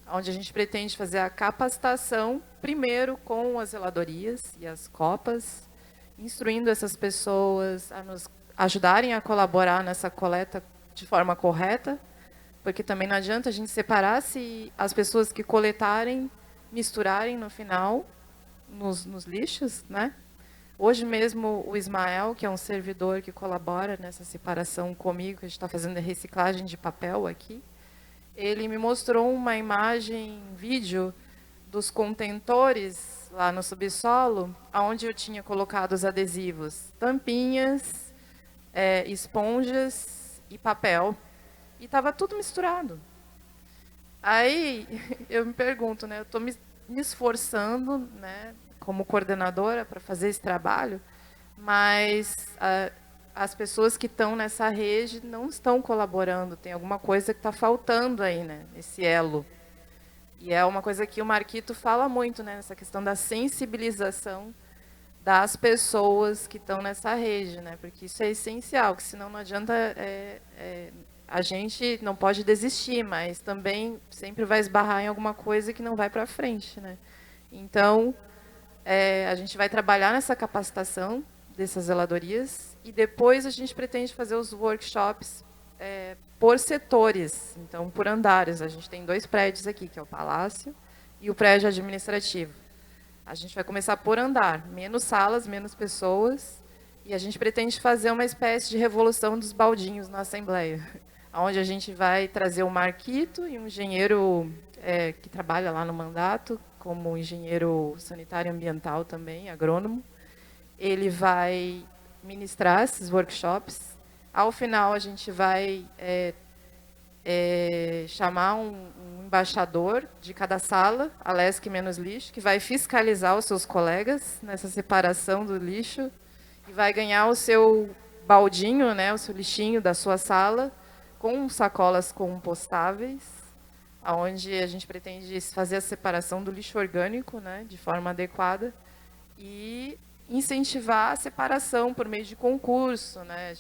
onde a gente pretende fazer a capacitação, primeiro com as zeladorias e as copas, instruindo essas pessoas a nos ajudarem a colaborar nessa coleta de forma correta, porque também não adianta a gente separar se as pessoas que coletarem misturarem no final nos lixos, né? Hoje mesmo o Ismael, que é um servidor que colabora nessa separação comigo, que a gente está fazendo a reciclagem de papel aqui, ele me mostrou uma imagem, vídeo dos contentores lá no subsolo, onde eu tinha colocado os adesivos, tampinhas, esponjas e papel, e estava tudo misturado. Aí eu me pergunto, né, eu estou me esforçando, né, como coordenadora para fazer esse trabalho, mas as pessoas que estão nessa rede não estão colaborando, tem alguma coisa que está faltando aí, né, esse elo. E é uma coisa que o Marquito fala muito, né, nessa questão da sensibilização das pessoas que estão nessa rede, né, porque isso é essencial, que senão não adianta, a gente não pode desistir, mas também sempre vai esbarrar em alguma coisa que não vai para frente, né. Então, a gente vai trabalhar nessa capacitação dessas zeladorias e depois a gente pretende fazer os workshops por setores, então por andares. A gente tem 2 prédios aqui, que é o Palácio e o prédio administrativo. A gente vai começar por andar, menos salas, menos pessoas, e a gente pretende fazer uma espécie de revolução dos baldinhos na Assembleia, onde a gente vai trazer o Marquito e um engenheiro que trabalha lá no mandato, como engenheiro sanitário ambiental também, agrônomo. Ele vai ministrar esses workshops. Ao final, a gente vai chamar um embaixador de cada sala, Alesc Menos Lixo, que vai fiscalizar os seus colegas nessa separação do lixo e vai ganhar o seu baldinho, né, o seu lixinho da sua sala, com sacolas compostáveis, onde a gente pretende fazer a separação do lixo orgânico, né, de forma adequada e incentivar a separação por meio de concurso, né?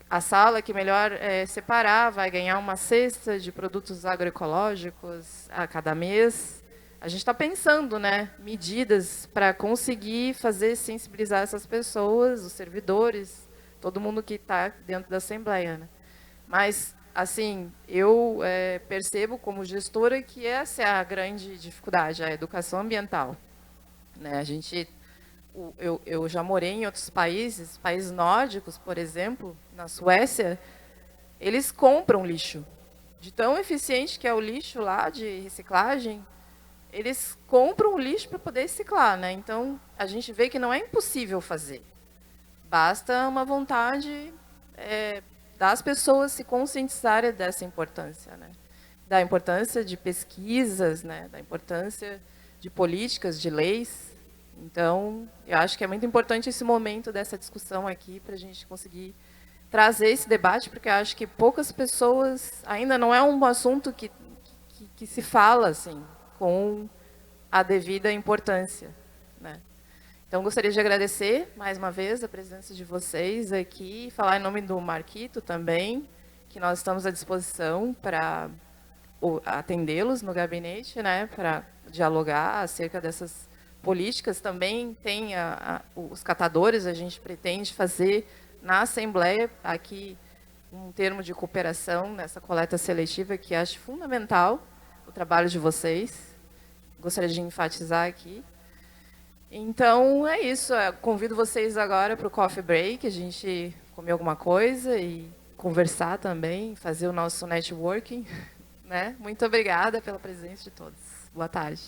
A sala que melhor separar vai ganhar uma cesta de produtos agroecológicos a cada mês. a gente está pensando, né, medidas para conseguir fazer sensibilizar essas pessoas, os servidores, todo mundo que está dentro da Assembleia, né? Mas, assim, eu percebo como gestora que essa é a grande dificuldade, a educação ambiental, né? Eu já morei em outros países nórdicos, por exemplo, na Suécia, eles compram lixo. De tão eficiente que é o lixo lá de reciclagem, eles compram o lixo para poder reciclar, né? Então, a gente vê que não é impossível fazer. Basta uma vontade das pessoas se conscientizarem dessa importância, né? Da importância de pesquisas, né? Da importância de políticas, de leis. Então, eu acho que é muito importante esse momento dessa discussão aqui para a gente conseguir trazer esse debate, porque eu acho que poucas pessoas, ainda não é um assunto que se fala assim, com a devida importância, né? Então, gostaria de agradecer, mais uma vez, a presença de vocês aqui, falar em nome do Marquito também, que nós estamos à disposição para atendê-los no gabinete, né, para dialogar acerca dessas políticas. Também tem os catadores, a gente pretende fazer na Assembleia, aqui, um termo de cooperação nessa coleta seletiva, que acho fundamental o trabalho de vocês. Gostaria de enfatizar aqui. Então, é isso. Eu convido vocês agora para o coffee break, a gente comer alguma coisa e conversar também, fazer o nosso networking, né? Muito obrigada pela presença de todos. Boa tarde.